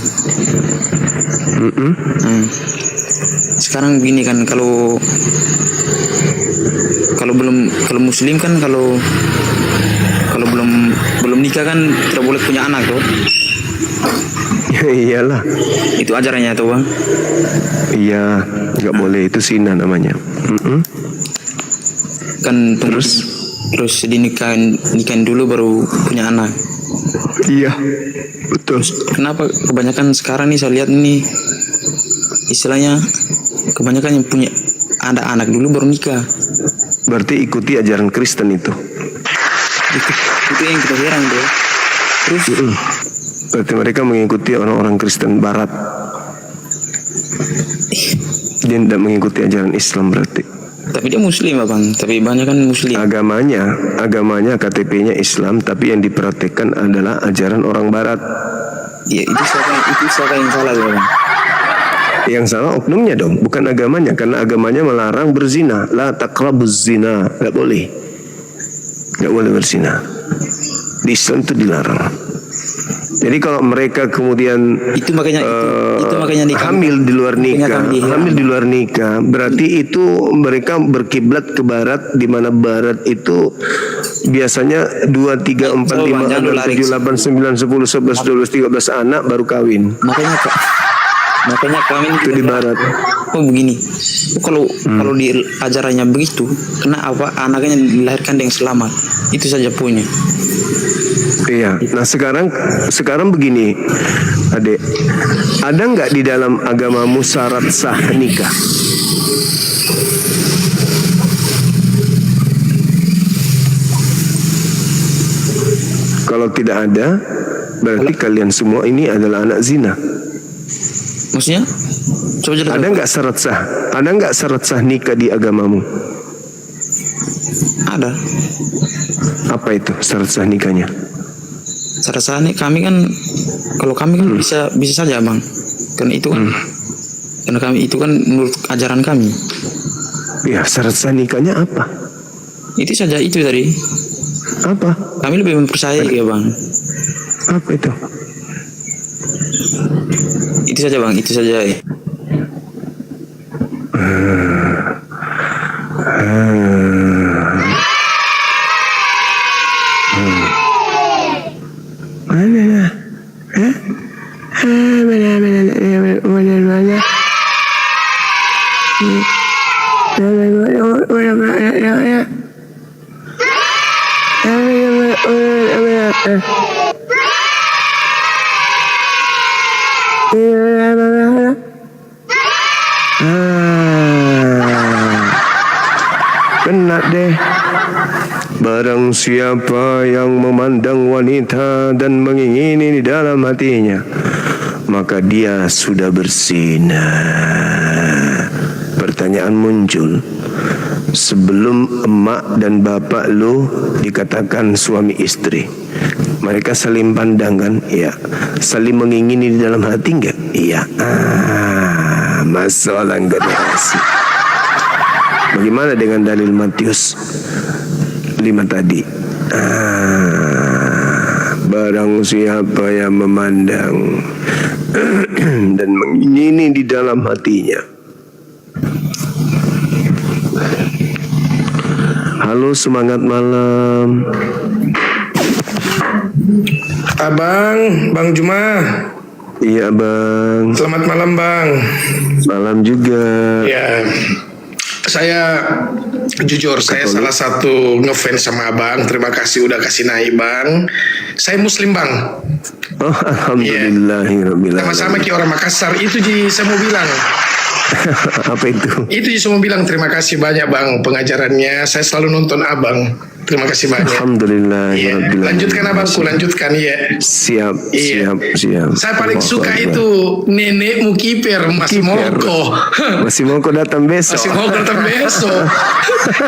Speaker 6: Sekarang begini kan, kalau Muslim kan kalau belum nikah kan tidak boleh punya anak tuh.
Speaker 1: Ya iyalah.
Speaker 6: Itu ajarannya tuh bang.
Speaker 1: Iya, nggak boleh, itu zina namanya.
Speaker 6: Kan terus dinikahin dulu baru punya anak.
Speaker 1: Iya, betul.
Speaker 6: Kenapa kebanyakan sekarang nih saya lihat nih istilahnya kebanyakan yang punya ada anak dulu baru nikah.
Speaker 1: Berarti ikuti ajaran Kristen itu.
Speaker 6: Itu yang kita heran tuh. Terus
Speaker 1: Berarti mereka mengikuti orang-orang Kristen Barat. Dia tidak mengikuti ajaran Islam berarti.
Speaker 6: tapi dia Muslim bang. Tapi banyak kan Muslim.
Speaker 1: Agamanya KTP-nya Islam, tapi yang dipraktekkan adalah ajaran orang Barat.
Speaker 6: Ya itu siapa yang salah bang?
Speaker 1: Yang salah oknumnya dong, bukan agamanya, karena agamanya melarang berzina. La taqrabuz zina, nggak boleh berzina. Di Islam itu dilarang. Jadi kalau mereka kemudian
Speaker 6: itu makanya nikah.
Speaker 1: hamil di luar nikah,
Speaker 6: kami
Speaker 1: berarti itu mereka berkiblat ke barat, di mana barat itu biasanya 2, 3, 4, 5, 6, 7, 8, 9, 10, 11, 12, 13 anak baru kawin.
Speaker 6: Makanya kami
Speaker 1: Itu di barat.
Speaker 6: Oh begini, kalau di ajarannya begitu, kenapa anaknya dilahirkan dengan selamat? Itu saja punya.
Speaker 1: Iya. Nah sekarang begini, Adek, ada nggak di dalam agamamu syarat sah nikah? Kalau tidak ada, berarti kalian semua ini adalah anak zina.
Speaker 6: Maksudnya? Coba jelaskan.
Speaker 1: Ada nggak syarat sah? Ada nggak syarat sah nikah di agamamu?
Speaker 6: Ada.
Speaker 1: Apa itu syarat sah nikahnya?
Speaker 6: Rasanya kami kan, kalau kami kan bisa saja bang, karena itu kan, karena kami itu kan menurut ajaran kami.
Speaker 1: Ya syarat sah nikahnya apa?
Speaker 6: Itu saja itu tadi.
Speaker 1: Apa?
Speaker 6: Kami lebih mempercayai ya bang.
Speaker 1: Apa itu?
Speaker 6: Itu saja bang, itu saja.
Speaker 1: Kena deh. Barang siapa yang memandang wanita dan mengingini di dalam hatinya, maka dia sudah berzina. Pertanyaan muncul, sebelum emak dan bapak lu dikatakan suami istri, mereka saling pandang kan? Iya. Saling mengingini di dalam hati enggak? Iya. Masalah generasi. Bagaimana dengan dalil Matius 5 tadi? Barang siapa yang memandang dan mengingini di dalam hatinya. Halo, semangat malam.
Speaker 8: Abang, Bang Juma.
Speaker 1: Iya bang.
Speaker 8: Selamat malam bang.
Speaker 1: Malam juga.
Speaker 8: Ya, saya jujur saya salah satu ngefans sama abang. Terima kasih udah kasih naik bang. Saya Muslim bang.
Speaker 1: Oh alhamdulillahirobbilalamin.
Speaker 8: Sama-sama ki orang Makassar. Itu ji saya mau bilang.
Speaker 1: Apa itu?
Speaker 8: Itu ji saya mau bilang terima kasih banyak bang pengajarannya. Saya selalu nonton abang. Terima kasih banyak.
Speaker 1: Alhamdulillah.
Speaker 8: Ya. Lanjutkan abangku, lanjutkan ya.
Speaker 1: Siap.
Speaker 8: Saya paling suka itu nenekmu kiper masih Moko.
Speaker 1: Masih Moko datang besok.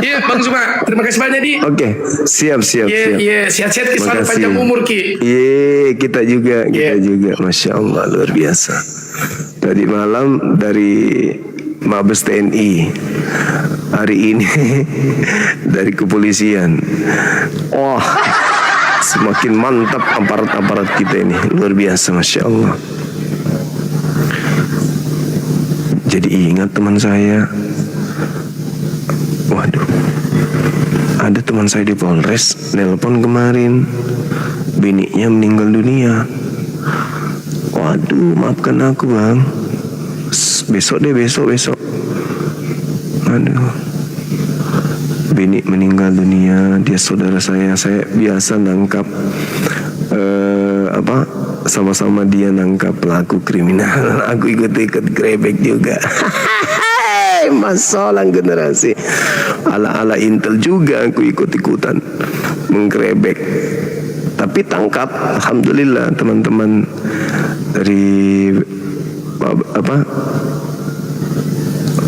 Speaker 8: Iya Bang Zuma, terima kasih banyak di.
Speaker 1: Oke, siap.
Speaker 8: Iya, sehat-sehat ki, selalu panjang umur ki.
Speaker 1: Iya, kita juga, Masya Allah luar biasa. Tadi malam dari Mabes TNI, hari ini dari kepolisian. Wah, semakin mantap aparat-aparat kita ini, luar biasa, Masya Allah. Jadi ingat teman saya, waduh, ada teman saya di Polres nelpon kemarin, bininya meninggal dunia. Waduh, maafkan aku bang, besok. Aduh, bini meninggal dunia, dia saudara saya biasa nangkap sama-sama dia nangkap pelaku kriminal. Aku ikut grebek juga. Masalah generasi ala Intel juga, aku ikut-ikutan menggerebek. Tapi tangkap, alhamdulillah teman-teman dari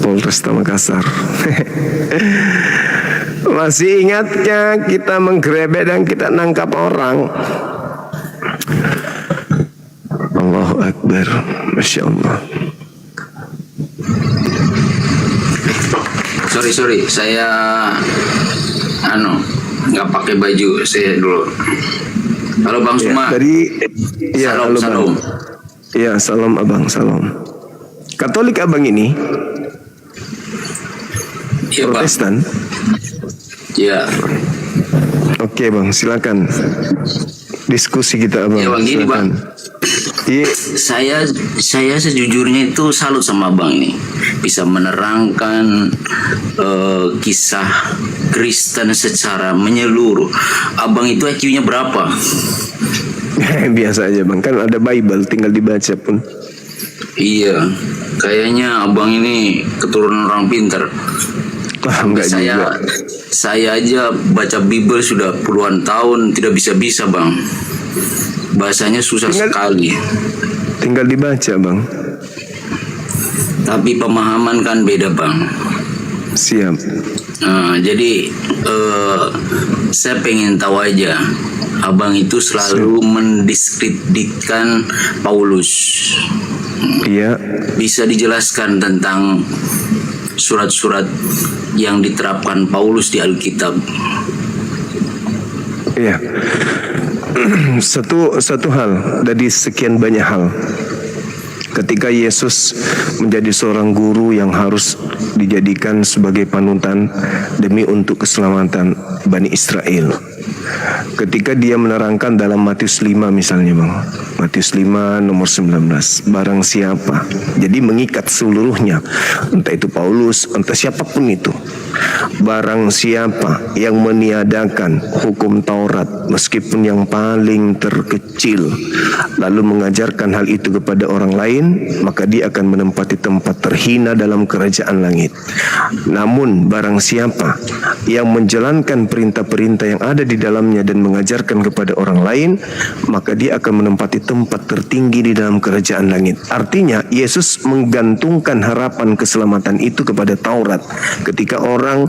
Speaker 1: Polresta Makassar. Masih ingatnya kita menggerebek dan kita nangkap orang. Allahu Akbar, Masya Allah.
Speaker 9: Sorry, saya nggak pakai baju saya dulu. Halo Bang Suma.
Speaker 1: Iya,
Speaker 9: Salam,
Speaker 1: halo,
Speaker 9: salam.
Speaker 1: Bang. Iya, salam abang, salam. Katolik abang ini
Speaker 9: Iya, Bang.
Speaker 1: Protestan.
Speaker 9: Iya.
Speaker 1: Oke bang, silakan diskusi kita abang.
Speaker 9: Ya, Bang, gini,
Speaker 1: silakan. Iya.
Speaker 9: Saya sejujurnya itu salut sama Abang ini, bisa menerangkan kisah Kristen secara menyeluruh. Abang itu IQ-nya berapa?
Speaker 1: Biasa aja bang, kan ada Bible, tinggal dibaca pun.
Speaker 9: Iya, kayaknya Abang ini keturunan orang pintar.
Speaker 1: Wah, enggak juga.
Speaker 9: Saya aja baca Bible sudah puluhan tahun tidak bisa-bisa Bang. Bahasanya susah sekali.
Speaker 1: Tinggal dibaca bang.
Speaker 9: Tapi pemahaman kan beda Bang.
Speaker 1: Siap.
Speaker 9: Nah, jadi saya pengen tahu aja, Abang itu selalu mendiskreditkan Paulus.
Speaker 1: Iya.
Speaker 9: Bisa dijelaskan tentang surat-surat yang diterapkan Paulus di Alkitab?
Speaker 1: Iya. Satu hal dari sekian banyak hal. Ketika Yesus menjadi seorang guru yang harus dijadikan sebagai panutan demi untuk keselamatan Bani Israel. Ketika dia menerangkan dalam Matius 5 misalnya bang, Matius 5 nomor 19, barang siapa, jadi mengikat seluruhnya, entah itu Paulus, entah siapapun itu, barang siapa yang meniadakan hukum Taurat meskipun yang paling terkecil, lalu mengajarkan hal itu kepada orang lain, maka dia akan menempati tempat terhina dalam kerajaan langit. Namun barang siapa yang menjalankan perintah-perintah yang ada di dalamnya dan mengajarkan kepada orang lain, maka dia akan menempati tempat tertinggi di dalam kerajaan langit. Artinya Yesus menggantungkan harapan keselamatan itu kepada Taurat. Ketika orang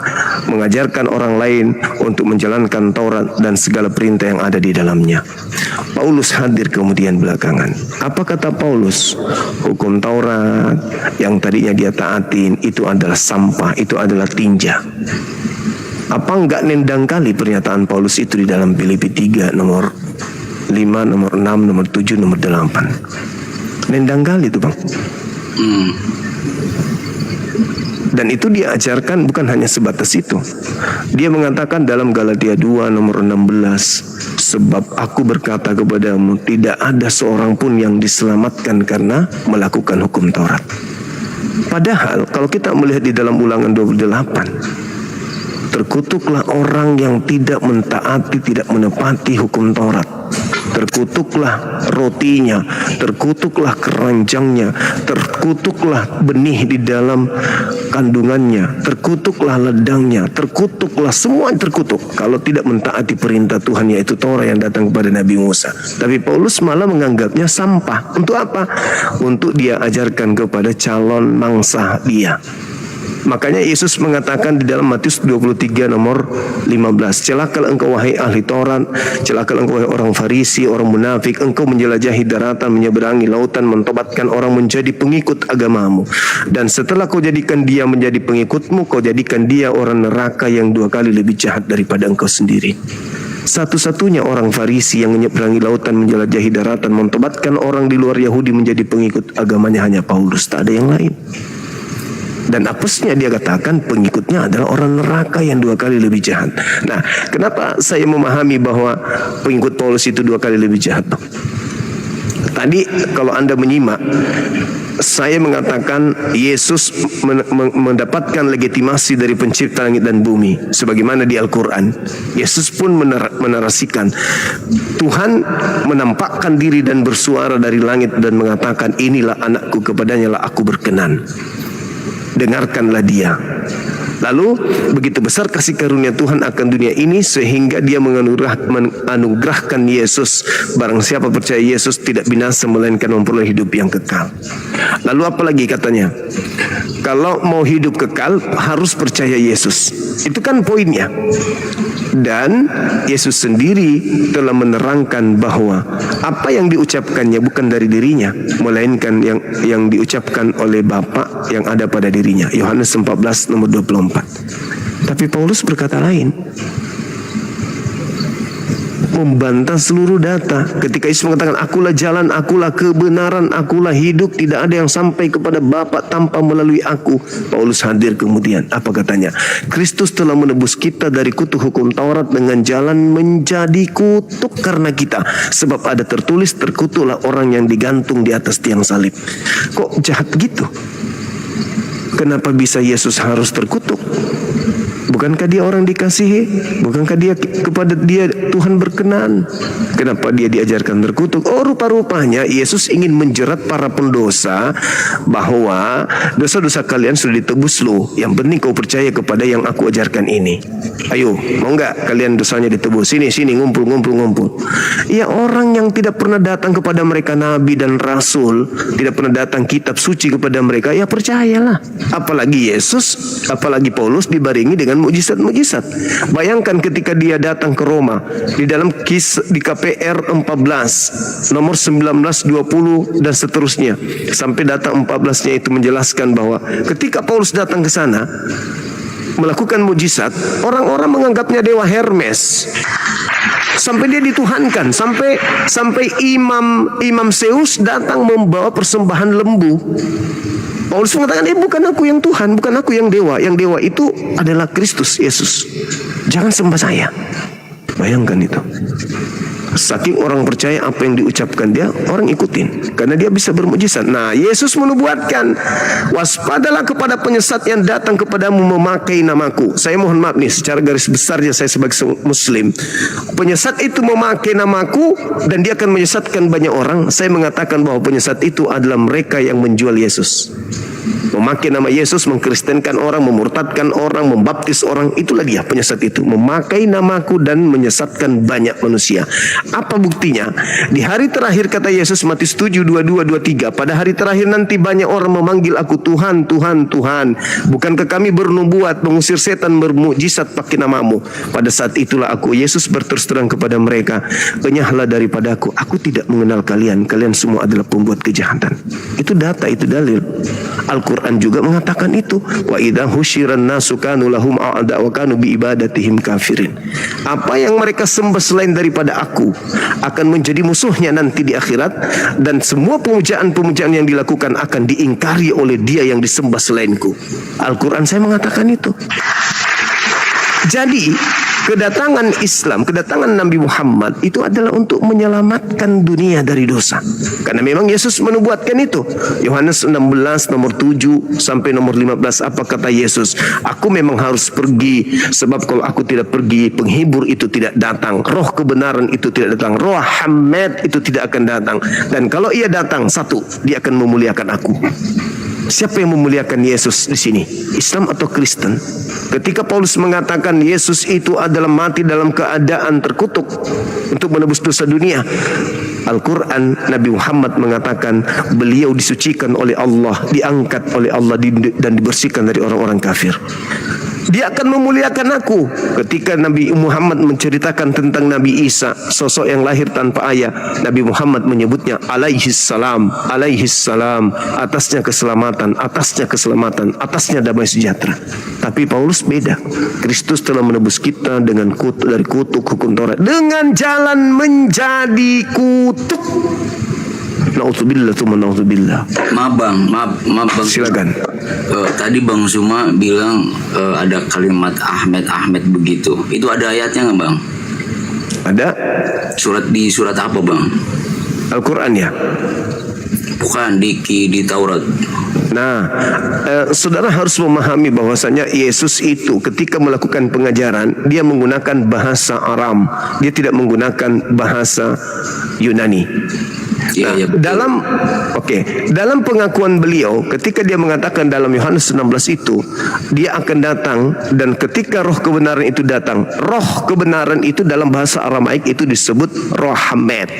Speaker 1: mengajarkan orang lain untuk menjalankan Taurat dan segala perintah yang ada di dalamnya. Paulus hadir kemudian belakangan. Apa kata Paulus? Hukum Taurat yang tadinya dia taatin itu adalah sampah, itu adalah tinja. Apa enggak nendang kali pernyataan Paulus itu di dalam Filipi 3 nomor 5, nomor 6, nomor 7, nomor 8. Nendang kali itu bang. Dan itu dia ajarkan bukan hanya sebatas itu. Dia mengatakan dalam Galatia 2 nomor 16, sebab aku berkata kepadamu, tidak ada seorang pun yang diselamatkan karena melakukan hukum Taurat. Padahal kalau kita melihat di dalam Ulangan 28, terkutuklah orang yang tidak mentaati, tidak menepati hukum Taurat. Terkutuklah rotinya, terkutuklah keranjangnya, terkutuklah benih di dalam kandungannya, terkutuklah ledangnya, terkutuklah semua terkutuk kalau tidak mentaati perintah Tuhan, yaitu Taurat yang datang kepada Nabi Musa. Tapi Paulus malah menganggapnya sampah. Untuk apa? Untuk dia ajarkan kepada calon mangsa dia. Makanya Yesus mengatakan di dalam Matius 23 nomor 15, celakalah engkau wahai ahli Taurat, celakalah engkau wahai orang Farisi, orang munafik, engkau menjelajahi daratan, menyeberangi lautan, mentobatkan orang menjadi pengikut agamamu. Dan setelah kau jadikan dia menjadi pengikutmu, kau jadikan dia orang neraka yang 2 kali lebih jahat daripada engkau sendiri. Satu-satunya orang Farisi yang menyeberangi lautan, menjelajahi daratan, mentobatkan orang di luar Yahudi menjadi pengikut agamanya hanya Paulus, tak ada yang lain. Dan apesnya dia katakan pengikutnya adalah orang neraka yang 2 kali lebih jahat. Nah, kenapa saya memahami bahwa pengikut Paulus itu 2 kali lebih jahat? Tadi kalau Anda menyimak, saya mengatakan Yesus mendapatkan legitimasi dari pencipta langit dan bumi. Sebagaimana di Al-Quran, Yesus pun menarasikan, Tuhan menampakkan diri dan bersuara dari langit dan mengatakan, inilah anakku, kepadanya lah aku berkenan. Dengarkanlah dia. Lalu begitu besar kasih karunia Tuhan akan dunia ini sehingga dia menganugerahkan Yesus. Barang siapa percaya Yesus tidak binasa melainkan memperoleh hidup yang kekal. Lalu apa lagi katanya? Kalau mau hidup kekal harus percaya Yesus. Itu kan poinnya. Dan Yesus sendiri telah menerangkan bahwa apa yang diucapkannya bukan dari dirinya, melainkan yang diucapkan oleh Bapa yang ada pada dirinya. Yohanes 14 nomor 24. Tapi Paulus berkata lain. membantah seluruh data. Ketika Yesus mengatakan, akulah jalan, akulah kebenaran, akulah hidup, tidak ada yang sampai kepada Bapa tanpa melalui aku. Paulus hadir kemudian. Apa katanya? Kristus telah menebus kita dari kutuk hukum Taurat dengan jalan menjadi kutuk karena kita. Sebab ada tertulis, terkutuklah orang yang digantung di atas tiang salib. Kok jahat gitu? Kenapa bisa Yesus harus terkutuk? Bukankah dia orang dikasihi? Bukankah dia kepada dia Tuhan berkenan? Kenapa dia diajarkan terkutuk? Oh, rupa-rupanya Yesus ingin menjerat para pendosa bahwa dosa-dosa kalian sudah ditebus loh. Yang penting kau percaya kepada yang aku ajarkan ini. Ayo, mau nggak kalian dosanya ditebus? Sini, ngumpul. Ya, orang yang tidak pernah datang kepada mereka nabi dan rasul, tidak pernah datang kitab suci kepada mereka, ya percayalah. Apalagi Yesus, apalagi Paulus dibarengi dengan mujizat-mujizat. Bayangkan ketika dia datang ke Roma, di dalam di KPR 14 nomor 19, 20 dan seterusnya sampai data 14-nya itu menjelaskan bahwa ketika Paulus datang ke sana melakukan mujizat, orang-orang menganggapnya dewa Hermes. Sampai dia dituhankan, sampai imam Zeus datang membawa persembahan lembu. Paulus mengatakan, bukan aku yang Tuhan, bukan aku yang dewa. Yang dewa itu adalah Kristus Yesus. Jangan sembah saya. Bayangkan itu. Saking orang percaya apa yang diucapkan dia, orang ikutin. Karena dia bisa bermujizat. Nah, Yesus menubuatkan, waspadalah kepada penyesat yang datang kepadamu memakai namaku. Saya mohon maaf nih, secara garis besarnya saya sebagai Muslim. Penyesat itu memakai namaku dan dia akan menyesatkan banyak orang. Saya mengatakan bahwa penyesat itu adalah mereka yang menjual Yesus. Memakai nama Yesus, mengkristenkan orang, memurtadkan orang, membaptis orang, itulah dia penyesat itu. Memakai namaku dan menyesatkan banyak manusia. Apa buktinya? Di hari terakhir kata Yesus, Matius 7, 22, 23, pada hari terakhir nanti banyak orang memanggil aku Tuhan, Tuhan, Tuhan. Bukankah kami bernubuat, mengusir setan, bermukjizat pakai namamu? Pada saat itulah aku, Yesus berterus terang kepada mereka, enyahlah daripadaku, aku tidak mengenal kalian. Kalian semua adalah pembuat kejahatan. Itu data, itu dalil. Al-Quran juga mengatakan itu. Wa idza husyiran nasu kanu lahum a'da wa kanu bi ibadatihim kafirin. Apa yang mereka sembah selain daripada aku akan menjadi musuhnya nanti di akhirat, dan semua pemujaan-pemujaan yang dilakukan akan diingkari oleh dia yang disembah selainku. Al-Quran saya mengatakan itu. Jadi kedatangan Islam, kedatangan Nabi Muhammad itu adalah untuk menyelamatkan dunia dari dosa. Karena memang Yesus menubuatkan itu. Yohanes 16 nomor 7 sampai nomor 15, apa kata Yesus? Aku memang harus pergi, sebab kalau aku tidak pergi, penghibur itu tidak datang, roh kebenaran itu tidak datang, roh Hamad itu tidak akan datang. Dan kalau ia datang, satu, dia akan memuliakan aku. Siapa yang memuliakan Yesus di sini? Islam atau Kristen? Ketika Paulus mengatakan Yesus itu adalah mati dalam keadaan terkutuk untuk menebus dosa dunia, Al-Quran, Nabi Muhammad mengatakan beliau disucikan oleh Allah, diangkat oleh Allah dan dibersihkan dari orang-orang kafir. Dia akan memuliakan aku. Ketika Nabi Muhammad menceritakan tentang Nabi Isa, sosok yang lahir tanpa ayah, Nabi Muhammad menyebutnya alaihis salam, atasnya keselamatan, atasnya damai sejahtera. Tapi Paulus beda. Kristus telah menebus kita dengan dari kutuk hukum Taurat dengan jalan menjadi kutuk. Na'udzubillah, na'udzubillah.
Speaker 9: Maaf bang.
Speaker 1: Silakan.
Speaker 9: Tadi Bang Suma bilang ada kalimat Ahmed begitu. Itu ada ayatnya nggak bang?
Speaker 1: Ada.
Speaker 9: Di surat apa bang?
Speaker 1: Al-Quran ya?
Speaker 9: Bukan di Taurat.
Speaker 1: Nah, saudara harus memahami bahwasanya Yesus itu ketika melakukan pengajaran, dia menggunakan bahasa Aram. Dia tidak menggunakan bahasa Yunani.
Speaker 9: Ya,
Speaker 1: dalam pengakuan beliau ketika dia mengatakan dalam Yohanes 16 itu dia akan datang, dan ketika roh kebenaran itu datang, roh kebenaran itu dalam bahasa Aramaik itu disebut roh Hamad.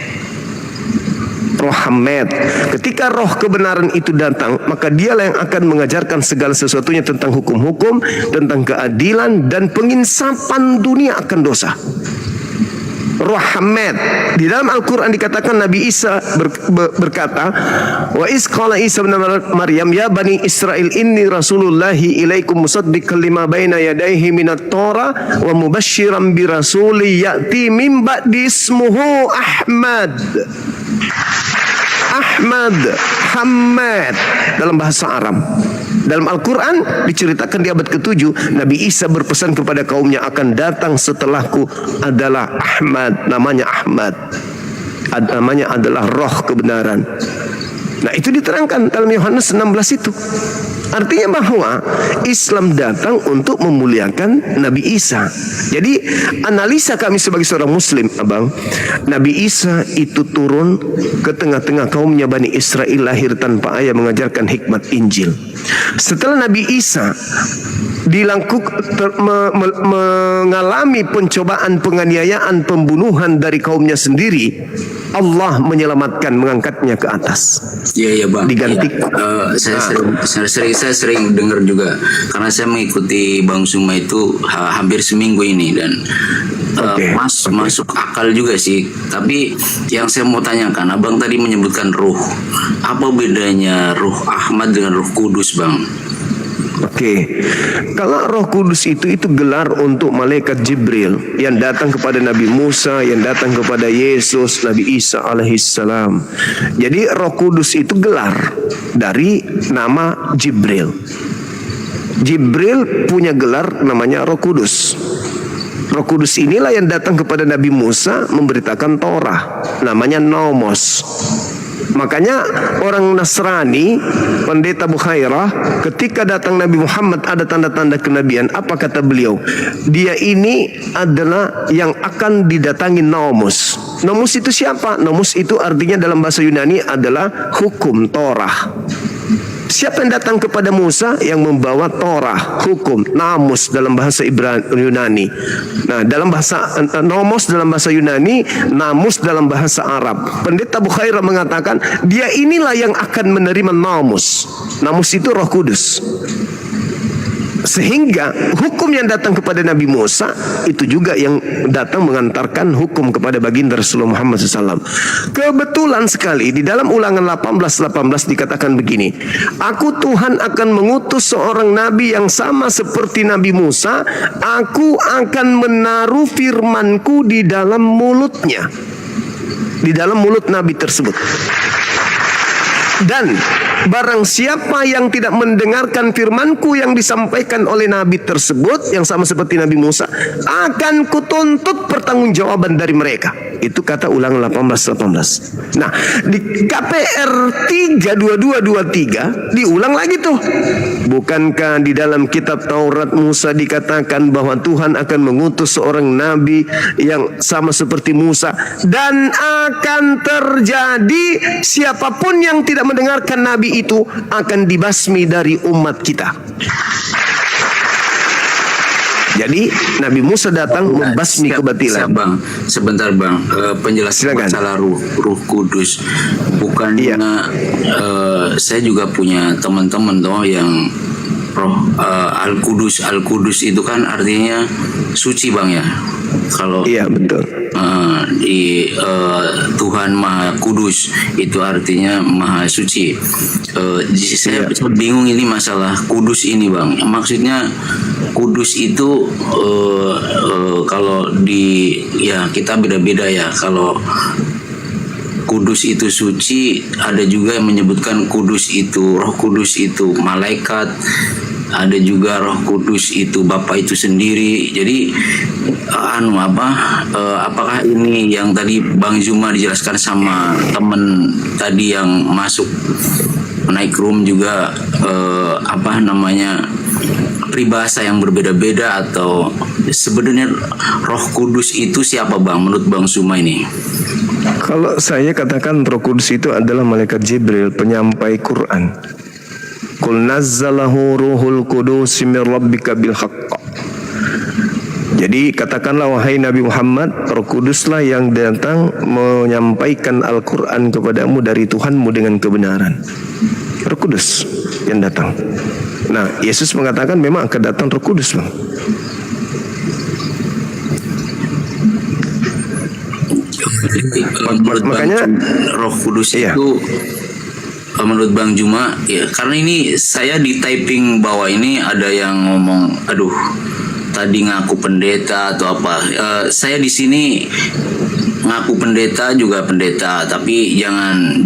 Speaker 1: Ketika roh kebenaran itu datang, maka dialah yang akan mengajarkan segala sesuatunya tentang hukum-hukum, tentang keadilan dan penginsapan dunia akan dosa. rahmat. Di dalam Al-Quran dikatakan Nabi Isa berkata, wa iz qala Isa bin Maryam ya bani Israel inni rasulullahi ilaikum musaddiqan lima baina yadayhi minat Torah wa mubasysyiran bi rasuli ya'ti min ba'di ismuhu Ahmad. Ahmad, Hamad dalam bahasa Arab. Dalam Al-Quran diceritakan di abad ke-7 Nabi Isa berpesan kepada kaumnya, akan datang setelahku adalah Ahmad, namanya Ahmad, namanya adalah roh kebenaran. Nah itu diterangkan dalam Yohanes 16 itu. Artinya bahwa Islam datang untuk memuliakan Nabi Isa. Jadi analisa kami sebagai seorang Muslim, Abang, Nabi Isa itu turun ke tengah-tengah kaumnya Bani Israel, lahir tanpa ayah, mengajarkan hikmat Injil. Setelah Nabi Isa mengalami pencobaan, penganiayaan, pembunuhan dari kaumnya sendiri, Allah menyelamatkan, mengangkatnya ke atas.
Speaker 9: Iya Bang.
Speaker 1: Diganti.
Speaker 9: Saya sering dengar juga karena saya mengikuti Bang Suma itu hampir seminggu ini dan masuk akal juga sih. Tapi yang saya mau tanyakan, Abang tadi menyebutkan ruh. Apa bedanya ruh Ahmad dengan ruh Kudus, Bang?
Speaker 1: Oke, kalau Roh Kudus itu gelar untuk malaikat Jibril yang datang kepada Nabi Musa, yang datang kepada Yesus, Nabi Isa alaihissalam. Jadi Roh Kudus itu gelar dari nama Jibril. Jibril punya gelar namanya Roh Kudus. Roh Kudus inilah yang datang kepada Nabi Musa memberitakan Torah, namanya Nomos. Makanya orang Nasrani, Pendeta Bukhairah, ketika datang Nabi Muhammad ada tanda-tanda kenabian, apa kata beliau? Dia ini adalah yang akan didatangi Nomos. Nomos itu siapa? Nomos itu artinya dalam bahasa Yunani adalah hukum, Torah. Siapa yang datang kepada Musa? Yang membawa Torah, hukum, namus dalam bahasa Yunani. Nah, dalam bahasa nomos dalam bahasa Yunani, namus dalam bahasa Arab. Pendeta Bukhairah mengatakan, dia inilah yang akan menerima namus. Namus itu Roh Kudus. Sehingga hukum yang datang kepada Nabi Musa itu juga yang datang mengantarkan hukum kepada baginda Rasulullah Muhammad SAW. Kebetulan sekali di dalam Ulangan 18:18 dikatakan begini, aku Tuhan akan mengutus seorang nabi yang sama seperti Nabi Musa, aku akan menaruh firmanku di dalam mulutnya, di dalam mulut nabi tersebut. Dan barang siapa yang tidak mendengarkan firmanku yang disampaikan oleh nabi tersebut, yang sama seperti Nabi Musa, akan kutuntut pertanggungjawaban dari mereka. Itu kata Ulangan 18:18. Nah, di KPR 3:22-23 diulang lagi tuh. Bukankah di dalam kitab Taurat Musa dikatakan bahwa Tuhan akan mengutus seorang nabi yang sama seperti Musa, dan akan terjadi siapapun yang tidak mendengarkan nabi itu akan dibasmi dari umat kita. Jadi Nabi Musa datang membasmi kebatilan.
Speaker 9: Bang, sebentar Bang, penjelasan masalah ruh Kudus. Bukannya saya juga punya teman-teman toh yang roh Al-Kudus itu kan artinya suci Bang ya. Kalau
Speaker 1: iya betul.
Speaker 9: Tuhan Maha Kudus itu artinya Maha Suci. Saya bingung ini masalah kudus ini Bang. Maksudnya kudus itu kalau kita beda-beda ya. Kalau kudus itu suci, ada juga yang menyebutkan kudus itu, Roh Kudus itu malaikat, ada juga Roh Kudus itu Bapa itu sendiri. Jadi apakah ini yang tadi Bang Zuma dijelaskan sama temen tadi yang masuk naik room juga peribahasa yang berbeda-beda, atau sebenarnya Roh Kudus itu siapa Bang menurut Bang Zuma ini?
Speaker 1: Kalau saya katakan Roh Kudus itu adalah malaikat Jibril, penyampai Quran. Qul nazzalahu ruhul qudus min rabbika bil haqq. Jadi katakanlah wahai Nabi Muhammad, Roh Kuduslah yang datang menyampaikan Al-Quran kepadamu dari Tuhanmu dengan kebenaran. Roh Kudus yang datang. Nah, Yesus mengatakan memang akan datang Roh Kudus, Bang.
Speaker 9: menurut
Speaker 1: makanya
Speaker 9: Roh Kudus
Speaker 1: iya.
Speaker 9: itu menurut Bang Juma ya, karena ini saya di typing bawah ini ada yang ngomong, aduh tadi ngaku pendeta atau apa. Saya di sini ngaku pendeta juga pendeta, tapi jangan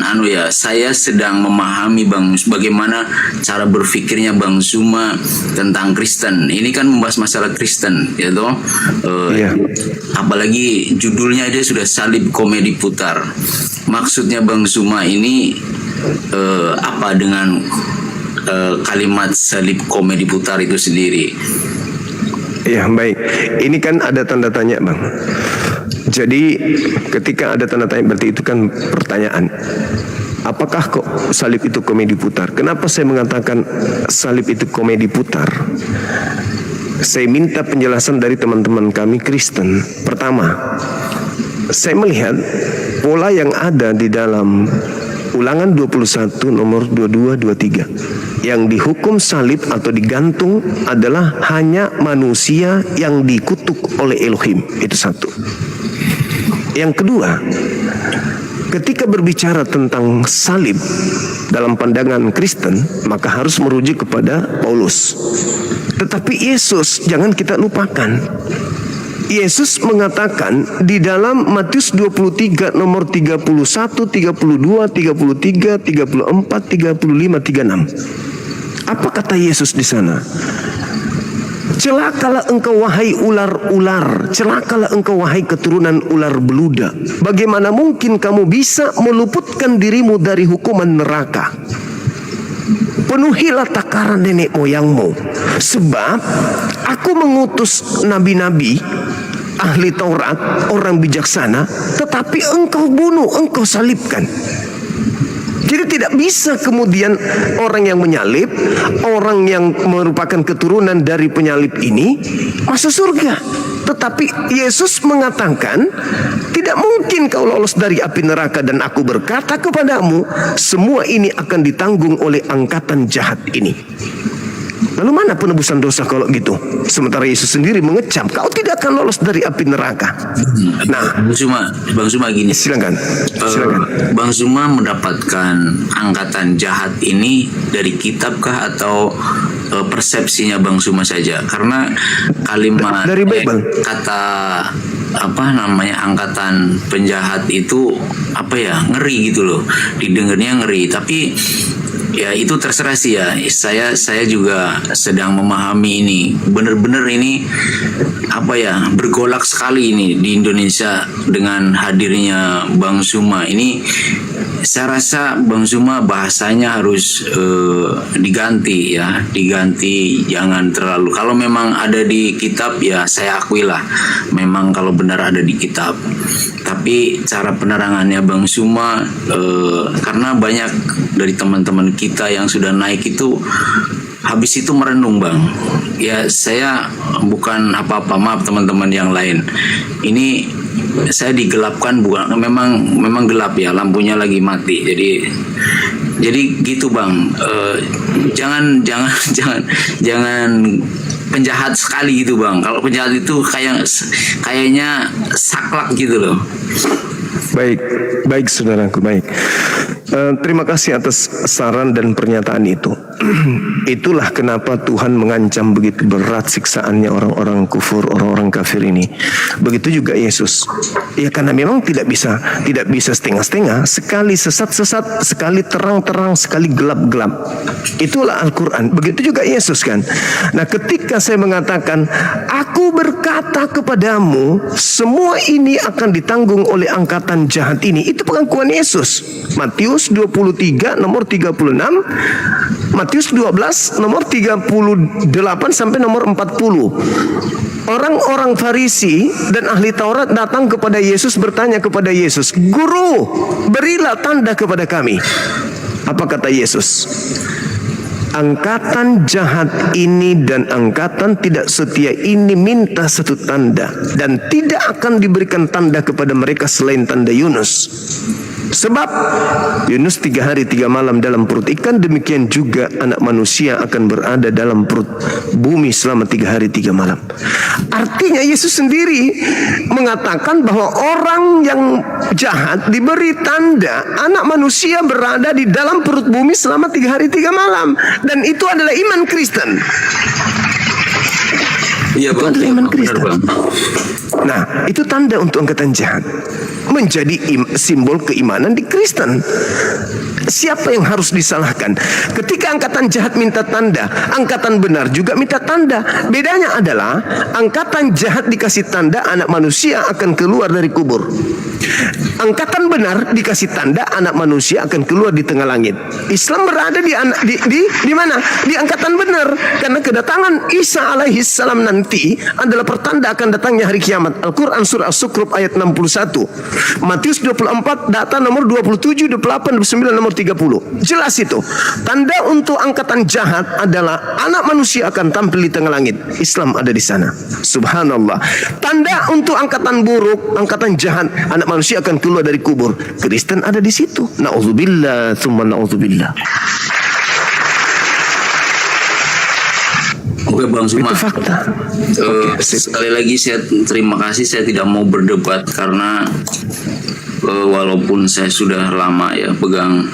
Speaker 9: anu ya. Saya sedang memahami bagaimana cara berpikirnya Bang Zuma tentang Kristen. Ini kan membahas masalah Kristen, ya toh.
Speaker 1: Iya.
Speaker 9: Apalagi judulnya dia sudah salib komedi putar. Maksudnya Bang Zuma ini apa dengan kalimat salib komedi putar itu sendiri?
Speaker 1: Ya baik, ini kan ada tanda tanya Bang. Jadi ketika ada tanda tanya berarti itu kan pertanyaan. Apakah kok salib itu komedi putar? Kenapa saya mengatakan salib itu komedi putar? Saya minta penjelasan dari teman-teman kami Kristen. Pertama, saya melihat pola yang ada di dalam Ulangan 21 nomor 22-23. Yang dihukum salib atau digantung adalah hanya manusia yang dikutuk oleh Elohim. Itu satu. Yang kedua, ketika berbicara tentang salib dalam pandangan Kristen, maka harus merujuk kepada Paulus. Tetapi Yesus jangan kita lupakan. Yesus mengatakan di dalam Matius 23 nomor 31, 32, 33, 34, 35, 36. Apa kata Yesus di sana? Celakalah engkau wahai ular-ular, celakalah engkau wahai keturunan ular beluda. Bagaimana mungkin kamu bisa meluputkan dirimu dari hukuman neraka? Penuhilah takaran nenek moyangmu, sebab aku mengutus nabi-nabi, ahli Taurat, orang bijaksana, tetapi engkau bunuh, engkau salibkan. Jadi tidak bisa kemudian orang yang menyalib, orang yang merupakan keturunan dari penyalib ini masuk surga. Tetapi Yesus mengatakan, tidak mungkin kau lolos dari api neraka, dan aku berkata kepadamu, semua ini akan ditanggung oleh angkatan jahat ini. Lalu mana penebusan dosa kalau gitu? Sementara Yesus sendiri mengecam, kau tidak akan lolos dari api neraka. Nah,
Speaker 9: Bang Zuma gini.
Speaker 1: Silakan.
Speaker 9: Bang Zuma mendapatkan angkatan jahat ini dari kitabkah atau persepsinya Bang Zuma saja? Karena kalimat
Speaker 1: dari Bible.
Speaker 9: Kata apa namanya angkatan penjahat itu apa ya, ngeri gitu loh, didengarnya ngeri. Tapi ya itu terserah sih ya. Saya juga sedang memahami ini. Benar-benar ini apa ya, bergolak sekali ini di Indonesia dengan hadirnya Bang Zuma. Ini saya rasa Bang Zuma bahasanya harus diganti ya, diganti. Jangan terlalu, kalau memang ada di kitab ya saya akuilah, memang kalau benar ada di kitab. Tapi cara penerangannya Bang Zuma, karena banyak dari teman-teman kita yang sudah naik itu habis itu merenung Bang. Ya saya bukan apa-apa, maaf teman-teman yang lain. Ini saya digelapkan, bukan, memang gelap ya, lampunya lagi mati. Jadi gitu Bang. Jangan penjahat sekali gitu Bang. Kalau penjahat itu kayaknya saklek gitu loh.
Speaker 1: Baik saudaraku, baik. Terima kasih atas saran dan pernyataan itu. Itulah kenapa Tuhan mengancam begitu berat siksaannya orang-orang kufur, orang-orang kafir ini. Begitu juga Yesus. Ya karena memang tidak bisa setengah-setengah, sekali sesat-sesat, sekali terang-terang, sekali gelap-gelap. Itulah Al-Quran. Begitu juga Yesus kan. Nah ketika saya mengatakan, aku berkata kepadamu, semua ini akan ditanggung oleh angkatan jahat ini. Itu pengakuan Yesus. Matius 23 nomor 36, Matius 12 nomor 38 sampai nomor 40. Orang-orang Farisi dan ahli Taurat datang kepada Yesus, bertanya kepada Yesus, Guru, berilah tanda kepada kami. Apa kata Yesus? Angkatan jahat ini dan angkatan tidak setia ini minta satu tanda, dan tidak akan diberikan tanda kepada mereka selain tanda Yunus. Sebab Yunus 3 hari 3 malam dalam perut ikan, demikian juga anak manusia akan berada dalam perut bumi selama 3 hari 3 malam. Artinya Yesus sendiri mengatakan bahwa orang yang jahat diberi tanda anak manusia berada di dalam perut bumi selama 3 hari 3 malam. Dan itu adalah iman Kristen.
Speaker 9: Iya,
Speaker 1: Itu
Speaker 9: Bang.
Speaker 1: adalah iman
Speaker 9: Benar,
Speaker 1: Kristen.
Speaker 9: Bang.
Speaker 1: Nah, itu tanda untuk angkatan jahat. Menjadi simbol keimanan di Kristen. Siapa yang harus disalahkan? Ketika angkatan jahat minta tanda, angkatan benar juga minta tanda. Bedanya adalah angkatan jahat dikasih tanda anak manusia akan keluar dari kubur. Angkatan benar dikasih tanda anak manusia akan keluar di tengah langit. Islam berada di mana? Di angkatan benar, karena kedatangan Isa alaihi salam nanti adalah pertanda akan datangnya hari kiamat. Al-Quran surah As-Zukhruf ayat 61, Matius 24 data nomor 27, 28, 29, nomor 30. Jelas itu. Tanda untuk angkatan jahat adalah anak manusia akan tampil di tengah langit. Islam ada di sana. Subhanallah. Tanda untuk angkatan buruk, angkatan jahat, anak manusia akan keluar dari kubur. Kristen ada di situ. Na'udzubillah, tsumma na'udzubillah.
Speaker 9: Oke, Bang Suma.
Speaker 1: Itu fakta.
Speaker 9: Sekali lagi saya terima kasih. Saya tidak mau berdebat karena walaupun saya sudah lama ya pegang,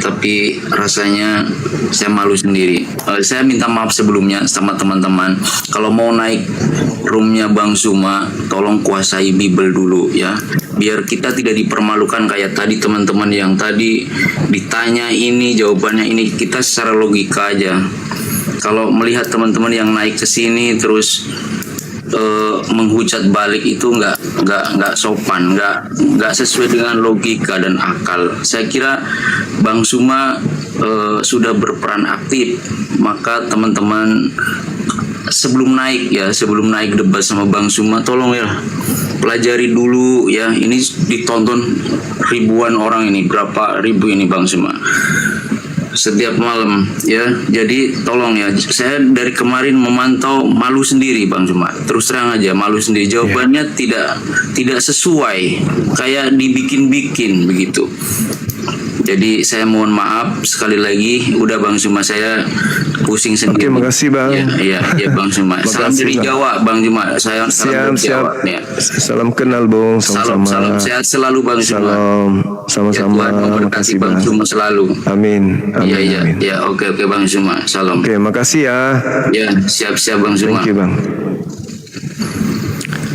Speaker 9: tapi rasanya saya malu sendiri. Saya minta maaf sebelumnya sama teman-teman. Kalau mau naik roomnya Bang Suma, tolong kuasai Bible dulu ya. Biar kita tidak dipermalukan kayak tadi teman-teman yang tadi ditanya ini, jawabannya ini. Kita secara logika aja. Kalau melihat teman-teman yang naik ke sini terus menghujat balik itu nggak sopan, nggak sesuai dengan logika dan akal. Saya kira Bang Suma sudah berperan aktif, maka teman-teman sebelum naik debat sama Bang Suma, tolong ya pelajari dulu ya. Ini ditonton ribuan orang ini, berapa ribu ini Bang Suma setiap malam ya. Jadi tolong ya, saya dari kemarin memantau, malu sendiri Bang Suma, terus terang aja malu sendiri. Jawabannya tidak sesuai, kayak dibikin-bikin begitu. Jadi saya mohon maaf sekali lagi. Udah Bang Suma, saya pusing sendiri.
Speaker 1: Oke, makasih Bang.
Speaker 9: Ya Bang Suma. Salam dari Jawa Bang Suma. Saya salam dari Jawa. Ya.
Speaker 1: Salam kenal Bung.
Speaker 9: Salam. Sehat selalu Bang Suma.
Speaker 1: Salam. Sama-sama.
Speaker 9: Ya, Tuhan memberkati Bang Suma selalu.
Speaker 1: Amin.
Speaker 9: Iya. Oke Bang Suma. Salam.
Speaker 1: Oke, makasih ya.
Speaker 9: Ya, siap-siap Bang Suma.
Speaker 1: Thank you Bang.